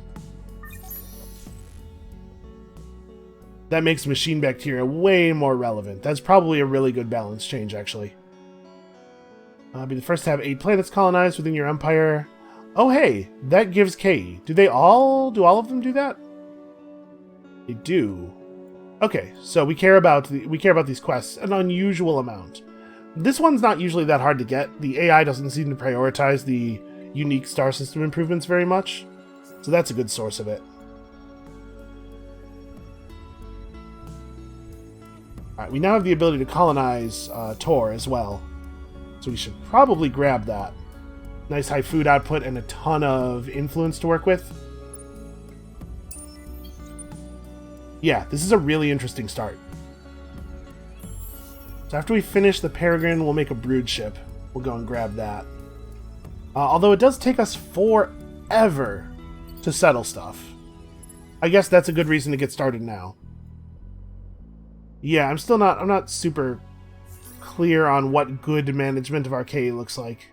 That makes machine bacteria way more relevant. That's probably a really good balance change, actually. Be the first to have 8 planets colonized within your empire. Oh, hey, that gives KE. Do all of them do that? They do. Okay, so we care about these quests an unusual amount. This one's not usually that hard to get. The AI doesn't seem to prioritize the unique star system improvements very much, so that's a good source of it. Alright, we now have the ability to colonize Tor as well, so we should probably grab that. Nice high food output and a ton of influence to work with. Yeah, this is a really interesting start. So after we finish the Peregrine, we'll make a brood ship. We'll go and grab that. Although it does take us forever to settle stuff. I guess that's a good reason to get started now. Yeah, I'm not super clear on what good management of our KE looks like.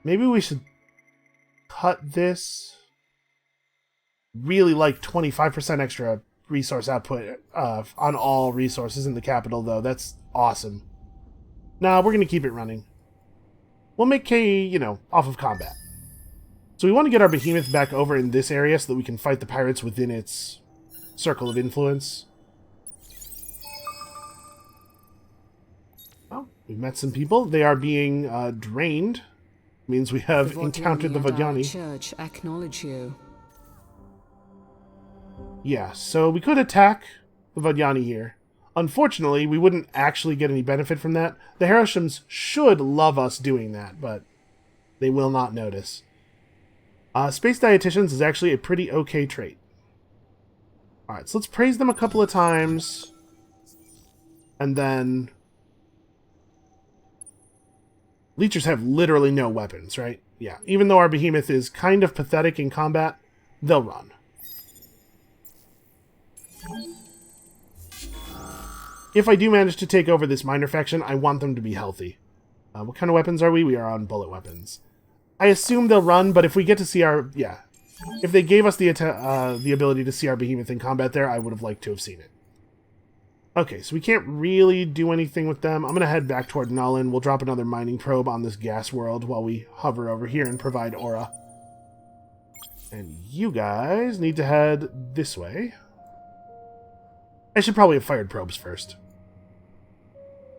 Maybe we should cut this. Really like 25% extra resource output on all resources in the capital, though. That's awesome. Nah, we're going to keep it running. We'll make KE, off of combat. So we want to get our behemoth back over in this area so that we can fight the pirates within its circle of influence. Well, we've met some people. They are being drained. Means we have encountered the Vadyani. Church acknowledge you. Yeah, so we could attack the Vadyani here. Unfortunately, we wouldn't actually get any benefit from that. The Hiroshimans should love us doing that, but they will not notice. Space Dietitians is actually a pretty okay trait. Alright, so let's praise them a couple of times. And then... Leechers have literally no weapons, right? Yeah, even though our behemoth is kind of pathetic in combat, they'll run. If I do manage to take over this minor faction, I want them to be healthy. What kind of weapons are we? We are on bullet weapons. I assume they'll run, but if we get to see our... Yeah. If they gave us the ability to see our behemoth in combat there, I would have liked to have seen it. Okay, so we can't really do anything with them. I'm going to head back toward Nuln. We'll drop another mining probe on this gas world while we hover over here and provide aura. And you guys need to head this way. I should probably have fired probes first.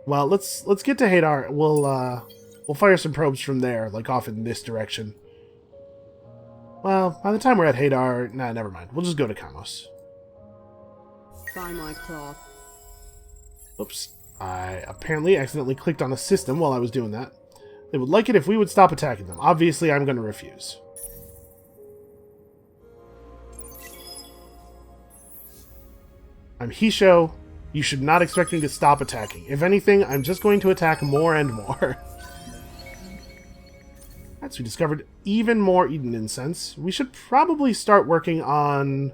Well, let's get to Hadar. We'll fire some probes from there, like off in this direction. Well, by the time we're at Hadar, nah, never mind. We'll just go to Kamos. Buy my cloth. Oops. I apparently accidentally clicked on a system while I was doing that. They would like it if we would stop attacking them. Obviously, I'm going to refuse. I'm Hissho. You should not expect me to stop attacking. If anything, I'm just going to attack more and more. Alright, so we discovered even more Eden incense. We should probably start working on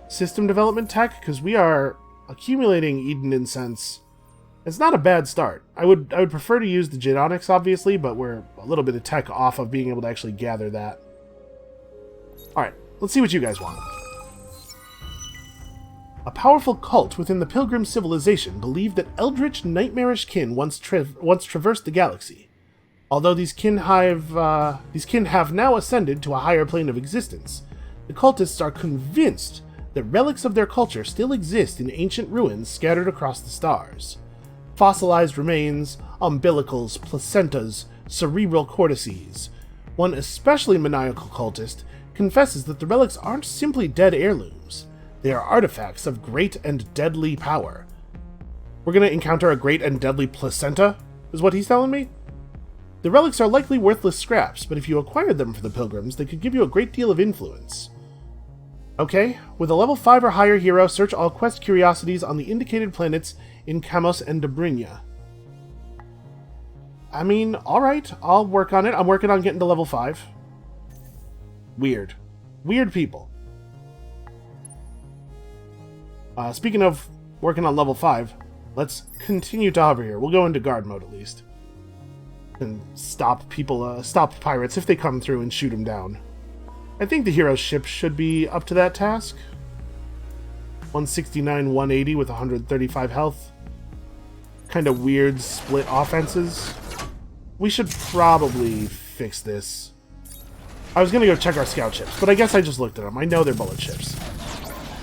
system development tech, because we are accumulating Eden incense. It's not a bad start. I would prefer to use the Jidonics, obviously, but we're a little bit of tech off of being able to actually gather that. Alright, let's see what you guys want. A powerful cult within the Pilgrim civilization believed that eldritch, nightmarish kin once traversed the galaxy. Although these kin have now ascended to a higher plane of existence, the cultists are convinced that relics of their culture still exist in ancient ruins scattered across the stars. Fossilized remains, umbilicals, placentas, cerebral cortices. One especially maniacal cultist confesses that the relics aren't simply dead heirlooms. They are artifacts of great and deadly power. We're going to encounter a great and deadly placenta, is what he's telling me? The relics are likely worthless scraps, but if you acquired them for the Pilgrims, they could give you a great deal of influence. Okay, with a level 5 or higher hero, search all quest curiosities on the indicated planets in Kamos and Dobrynia. I mean, alright, I'll work on it. I'm working on getting to level 5. Weird. Weird people. Speaking of working on level 5, let's continue to hover here. We'll go into guard mode at least. And stop people, stop pirates if they come through and shoot them down. I think the hero's ship should be up to that task. 169, 180 with 135 health. Kind of weird split offenses. We should probably fix this. I was going to go check our scout ships, but I guess I just looked at them. I know they're bullet ships.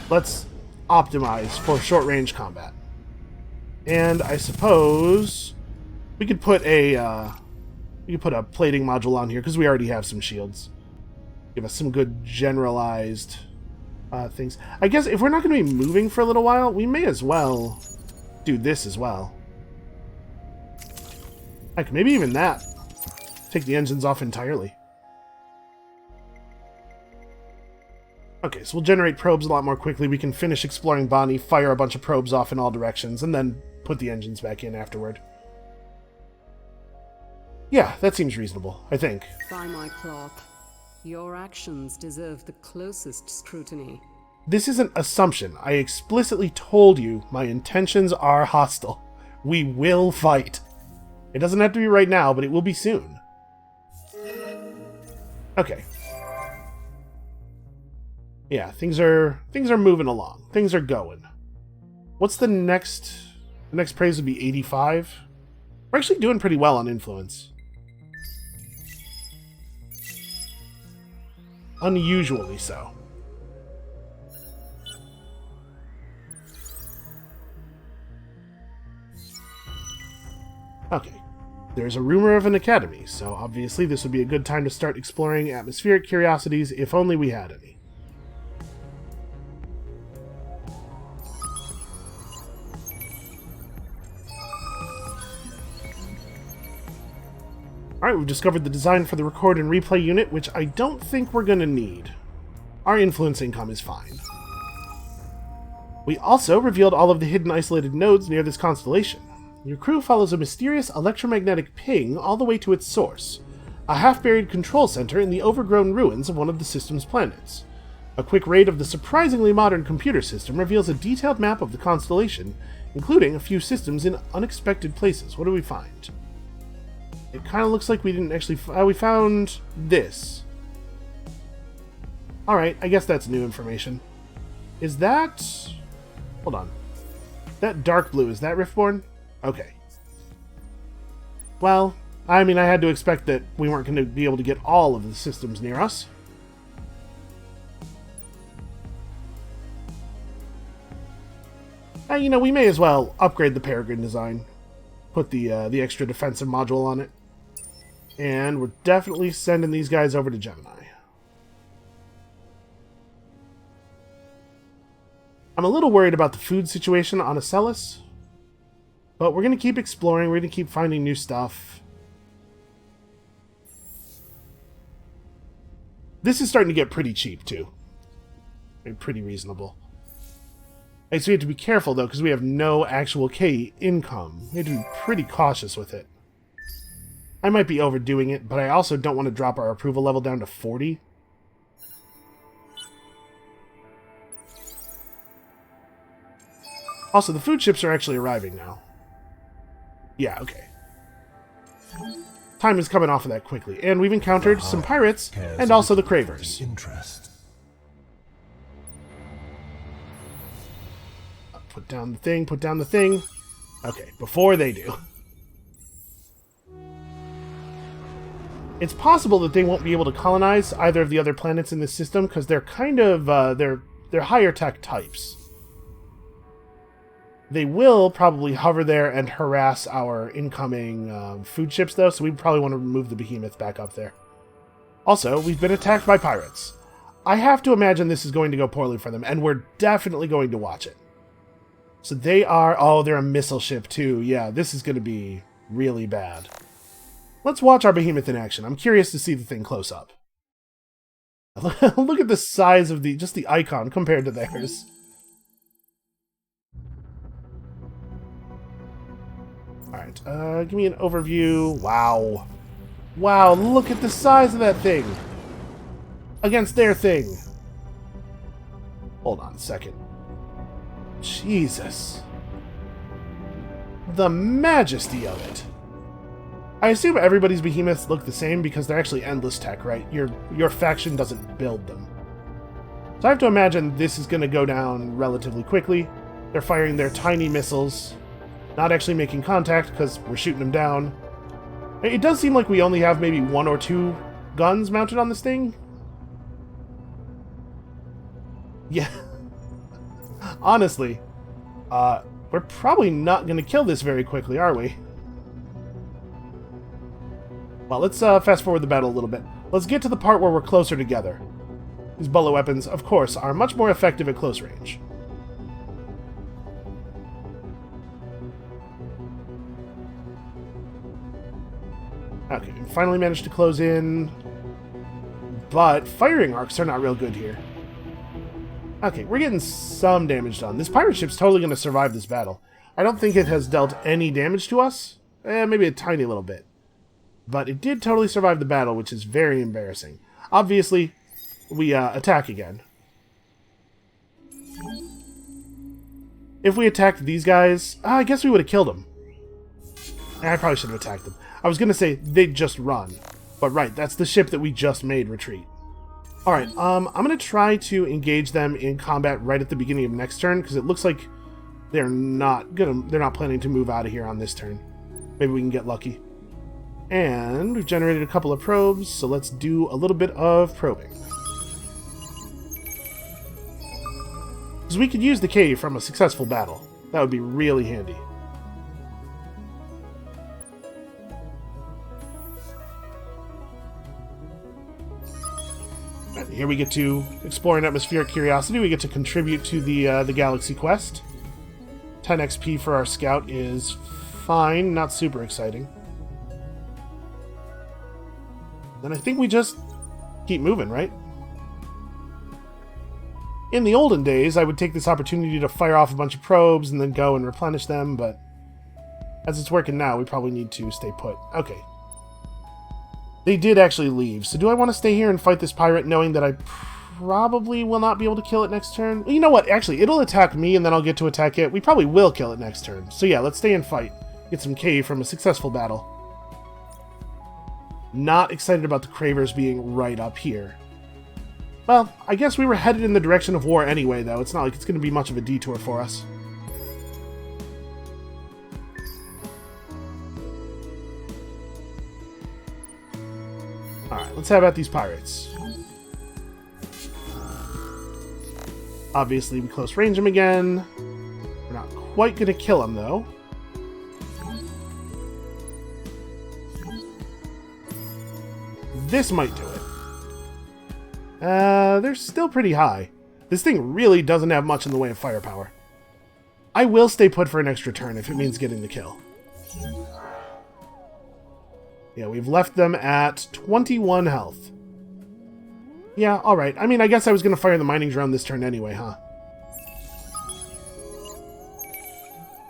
Let's optimize for short-range combat. And I suppose we could put a plating module on here because we already have some shields. Give us some good generalized things. I guess if we're not going to be moving for a little while, we may as well do this as well. Heck, maybe even that. Take the engines off entirely. Okay, so we'll generate probes a lot more quickly. We can finish exploring Bonnie, fire a bunch of probes off in all directions, and then put the engines back in afterward. Yeah, that seems reasonable, I think. By my clock, your actions deserve the closest scrutiny. This is an assumption. I explicitly told you my intentions are hostile. We will fight. It doesn't have to be right now, but it will be soon. Okay. Yeah, things are moving along. Things are going. What's the next? The next praise would be 85. We're actually doing pretty well on influence. Unusually so. Okay. There's a rumor of an academy, so obviously this would be a good time to start exploring atmospheric curiosities, if only we had any. Alright, we've discovered the design for the record and replay unit, which I don't think we're going to need. Our influence income is fine. We also revealed all of the hidden isolated nodes near this constellation. Your crew follows a mysterious electromagnetic ping all the way to its source, a half-buried control center in the overgrown ruins of one of the system's planets. A quick raid of the surprisingly modern computer system reveals a detailed map of the constellation, including a few systems in unexpected places. What do we find? It kind of looks like we didn't actually... we found this. Alright, I guess that's new information. Is that... Hold on. That dark blue, is that Riftborn? Okay. Well, I mean, I had to expect that we weren't going to be able to get all of the systems near us. You know, we may as well upgrade the Peregrine design. Put the extra defensive module on it. And we're definitely sending these guys over to Gemini. I'm a little worried about the food situation on Acellus. But we're going to keep exploring. We're going to keep finding new stuff. This is starting to get pretty cheap, too. And pretty reasonable. Okay, so we have to be careful, though, because we have no actual K income. We have to be pretty cautious with it. I might be overdoing it, but I also don't want to drop our approval level down to 40. Also, the food ships are actually arriving now. Yeah, okay. Time is coming off of that quickly. And we've encountered some pirates and also the Cravers. Put down the thing, put down the thing. Okay, before they do. It's possible that they won't be able to colonize either of the other planets in this system because they're kind of, they're higher tech types. They will probably hover there and harass our incoming food ships, though, so we probably want to move the behemoth back up there. Also, we've been attacked by pirates. I have to imagine this is going to go poorly for them, and we're definitely going to watch it. So they are... Oh, they're a missile ship, too. Yeah, this is going to be really bad. Let's watch our behemoth in action. I'm curious to see the thing close up. Look at the size of just the icon compared to theirs. Alright, give me an overview. Wow. Wow, look at the size of that thing. Against their thing. Hold on a second. Jesus. The majesty of it. I assume everybody's behemoths look the same because they're actually endless tech, right? Your faction doesn't build them. So I have to imagine this is going to go down relatively quickly. They're firing their tiny missiles, not actually making contact because we're shooting them down. It does seem like we only have maybe 1 or 2 guns mounted on this thing. Yeah. Honestly, we're probably not going to kill this very quickly, are we? Well, let's fast forward the battle a little bit. Let's get to the part where we're closer together. These bullet weapons, of course, are much more effective at close range. Okay, we finally managed to close in, but firing arcs are not real good here. Okay, we're getting some damage done. This pirate ship's totally going to survive this battle. I don't think it has dealt any damage to us. Maybe a tiny little bit. But it did totally survive the battle, which is very embarrassing. Obviously, we attack again. If we attacked these guys, I guess we would have killed them. I probably should have attacked them. I was going to say they'd just run. But right, that's the ship that we just made retreat. Alright, I'm going to try to engage them in combat right at the beginning of next turn, because it looks like they're not planning to move out of here on this turn. Maybe we can get lucky. And we've generated a couple of probes, so let's do a little bit of probing. Because we could use the cave from a successful battle. That would be really handy. And here we get to explore an atmospheric curiosity. We get to contribute to the galaxy quest. 10 XP for our scout is fine, not super exciting. Then I think we just keep moving, right? In the olden days, I would take this opportunity to fire off a bunch of probes and then go and replenish them, but as it's working now, we probably need to stay put. Okay. They did actually leave, so do I want to stay here and fight this pirate knowing that I probably will not be able to kill it next turn? Well, you know what? Actually, it'll attack me and then I'll get to attack it. We probably will kill it next turn. So yeah, let's stay and fight. Get some K from a successful battle. Not excited about the Cravers being right up here. Well, I guess we were headed in the direction of war anyway, though. It's not like it's going to be much of a detour for us. Alright, let's have at these pirates. Obviously, we close range them again. We're not quite going to kill them, though. This might do it. They're still pretty high. This thing really doesn't have much in the way of firepower. I will stay put for an extra turn if it means getting the kill. Yeah, we've left them at 21 health. Yeah, alright. I mean, I guess I was going to fire the mining drone this turn anyway, huh?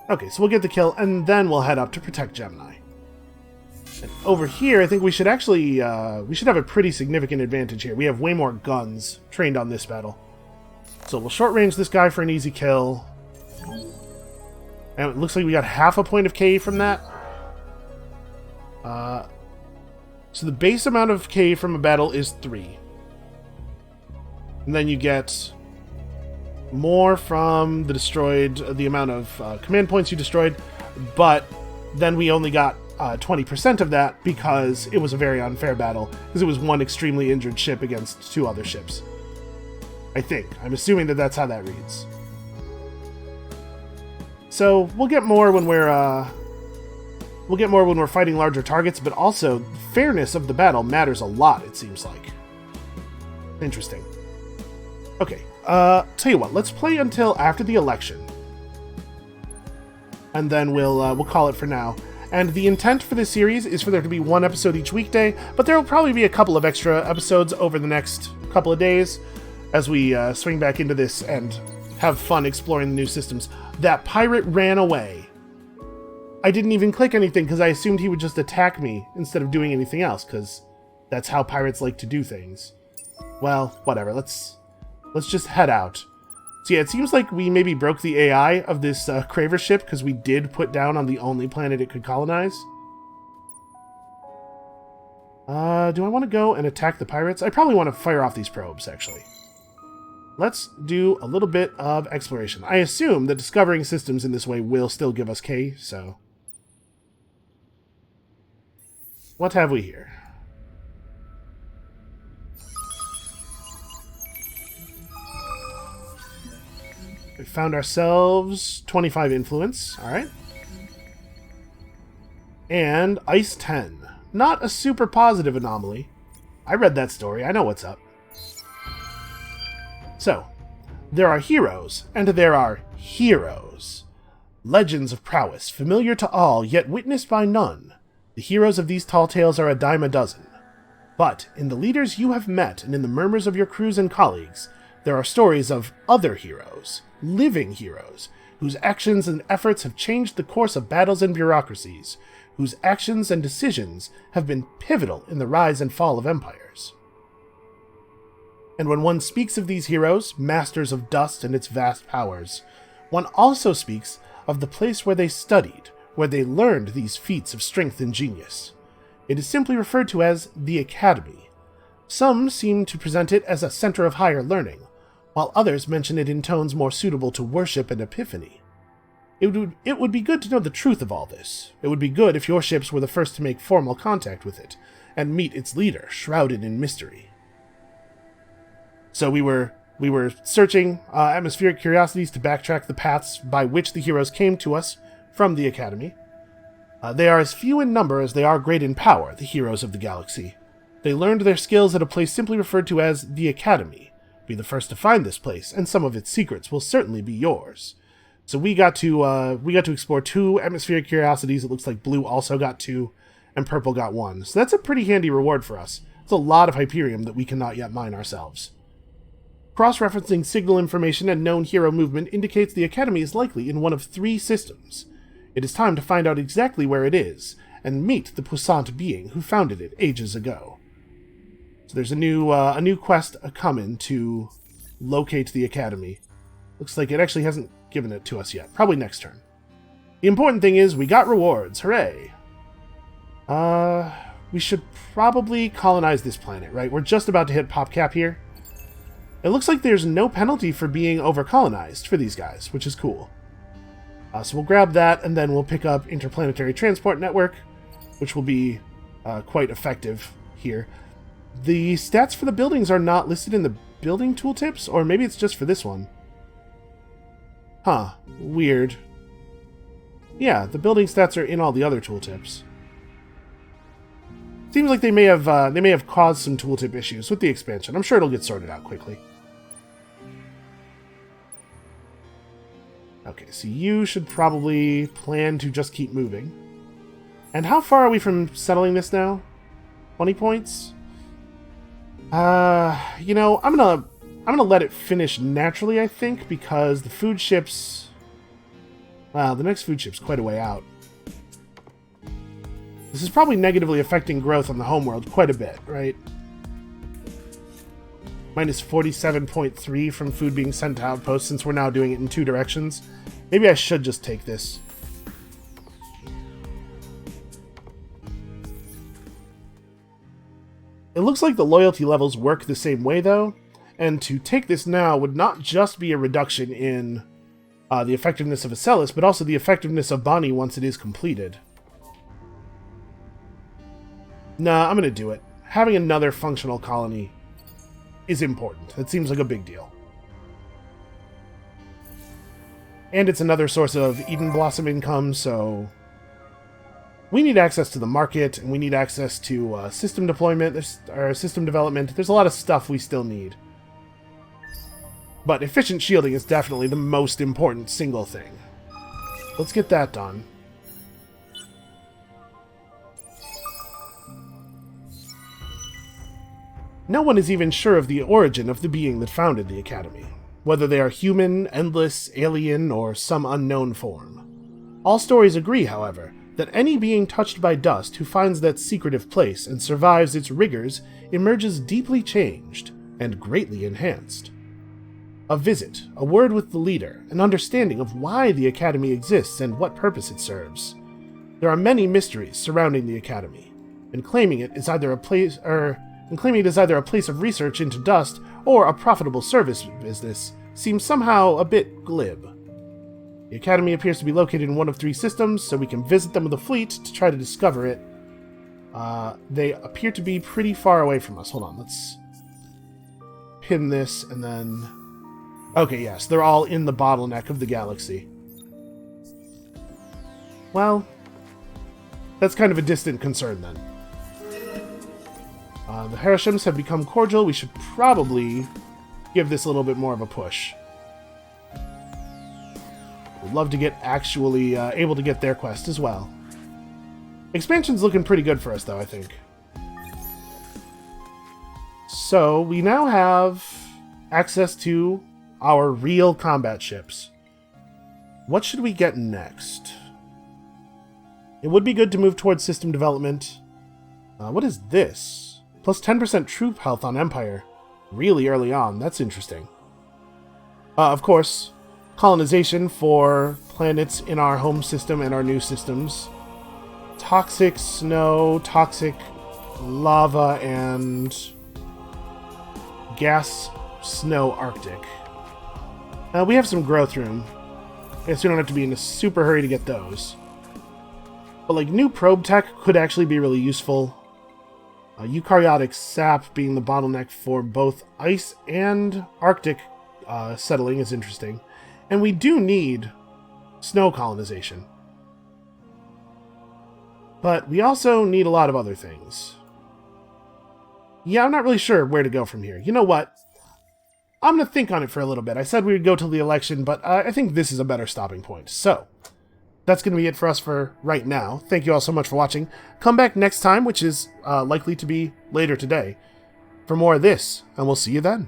Okay, so we'll get the kill, and then we'll head up to protect Gemini. And over here, I think we should actually, we should have a pretty significant advantage here. We have way more guns trained on this battle. So we'll short range this guy for an easy kill. And it looks like we got half a point of K from that. So the base amount of K from a battle is 3. And then you get more from the destroyed, the amount of command points you destroyed. But then we only got 20% of that because it was a very unfair battle, because it was one extremely injured ship against 2 other ships. I think. I'm assuming that that's how that reads. So we'll get more when we're fighting larger targets, but also the fairness of the battle matters a lot, it seems like. Interesting. Okay, tell you what, let's play until after the election. And then we'll call it for now. And the intent for this series is for there to be 1 episode each weekday, but there will probably be a couple of extra episodes over the next couple of days as we swing back into this and have fun exploring the new systems. That pirate ran away. I didn't even click anything because I assumed he would just attack me instead of doing anything else, because that's how pirates like to do things. Well, whatever. Let's just head out. So yeah, it seems like we maybe broke the AI of this Craver ship because we did put down on the only planet it could colonize. Do I want to go and attack the pirates? I probably want to fire off these probes, actually. Let's do a little bit of exploration. I assume that discovering systems in this way will still give us K, so... What have we here? We found ourselves 25 influence, alright. And Ice 10. Not a super positive anomaly. I read that story, I know what's up. So, there are heroes, and there are heroes. Legends of prowess, familiar to all, yet witnessed by none. The heroes of these tall tales are a dime a dozen. But, in the leaders you have met, and in the murmurs of your crews and colleagues, there are stories of other heroes, living heroes, whose actions and efforts have changed the course of battles and bureaucracies, whose actions and decisions have been pivotal in the rise and fall of empires. And when one speaks of these heroes, masters of dust and its vast powers, one also speaks of the place where they studied, where they learned these feats of strength and genius. It is simply referred to as the Academy. Some seem to present it as a center of higher learning, while others mention it in tones more suitable to worship and epiphany. It would be good to know the truth of all this. It would be good if your ships were the first to make formal contact with it, and meet its leader, shrouded in mystery. So we were searching atmospheric curiosities to backtrack the paths by which the heroes came to us from the Academy. They are as few in number as they are great in power, the heroes of the galaxy. They learned their skills at a place simply referred to as the Academy. Be the first to find this place, and some of its secrets will certainly be yours. So we got to explore 2 atmospheric curiosities. It looks like blue also got 2, and purple got 1. So that's a pretty handy reward for us. It's a lot of Hyperium that we cannot yet mine ourselves. Cross-referencing signal information and known hero movement indicates the Academy is likely in one of 3 systems. It is time to find out exactly where it is, and meet the puissant being who founded it ages ago. So there's a new quest a-comin' to locate the Academy. Looks like it actually hasn't given it to us yet. Probably next turn. The important thing is we got rewards. Hooray! We should probably colonize this planet, right? We're just about to hit PopCap here. It looks like there's no penalty for being over-colonized for these guys, which is cool. So we'll grab that, and then we'll pick up Interplanetary Transport Network, which will be quite effective here. The stats for the buildings are not listed in the building tooltips, or maybe it's just for this one. Huh. Weird. Yeah, the building stats are in all the other tooltips. Seems like they may have caused some tooltip issues with the expansion. I'm sure it'll get sorted out quickly. Okay, so you should probably plan to just keep moving. And how far are we from settling this now? 20 points? You know, I'm gonna let it finish naturally, I think, because the food ship's... Wow, the next food ship's quite a way out. This is probably negatively affecting growth on the homeworld quite a bit, right? Minus 47.3 from food being sent to outposts since we're now doing it in 2 directions. Maybe I should just take this. It looks like the loyalty levels work the same way, though, and to take this now would not just be a reduction in the effectiveness of Acellus, but also the effectiveness of Bonnie once it is completed. Nah, I'm gonna do it. Having another functional colony is important. That seems like a big deal. And it's another source of Eden Blossom income, so... We need access to the market, and we need access to system deployment, or system development. There's a lot of stuff we still need. But efficient shielding is definitely the most important single thing. Let's get that done. No one is even sure of the origin of the being that founded the Academy, whether they are human, endless, alien, or some unknown form. All stories agree, however, that any being touched by dust who finds that secretive place and survives its rigors emerges deeply changed and greatly enhanced. A visit, a word with the leader, an understanding of why the Academy exists and what purpose it serves. There are many mysteries surrounding the Academy, and claiming it is either a place of research into dust or a profitable service business seems somehow a bit glib. The Academy appears to be located in one of 3 systems, so we can visit them with a fleet to try to discover it. They appear to be pretty far away from us. Hold on, let's pin this and then... Okay, yes, they're all in the bottleneck of the galaxy. Well, that's kind of a distant concern then. The Harishams have become cordial. We should probably give this a little bit more of a push. Would love to get actually able to get their quest as well. Expansion's looking pretty good for us, though, I think. So, we now have access to our real combat ships. What should we get next? It would be good to move towards system development. What is this? Plus 10% troop health on Empire. Really early on. That's interesting. Of course, colonization for planets in our home system and our new systems. Toxic snow, toxic lava, and gas snow Arctic. We have some growth room. I guess we don't have to be in a super hurry to get those. But like new probe tech could actually be really useful. Eukaryotic sap being the bottleneck for both ice and Arctic settling is interesting. And we do need snow colonization. But we also need a lot of other things. Yeah, I'm not really sure where to go from here. You know what? I'm going to think on it for a little bit. I said we would go till the election, but I think this is a better stopping point. So, that's going to be it for us for right now. Thank you all so much for watching. Come back next time, which is likely to be later today, for more of this, and we'll see you then.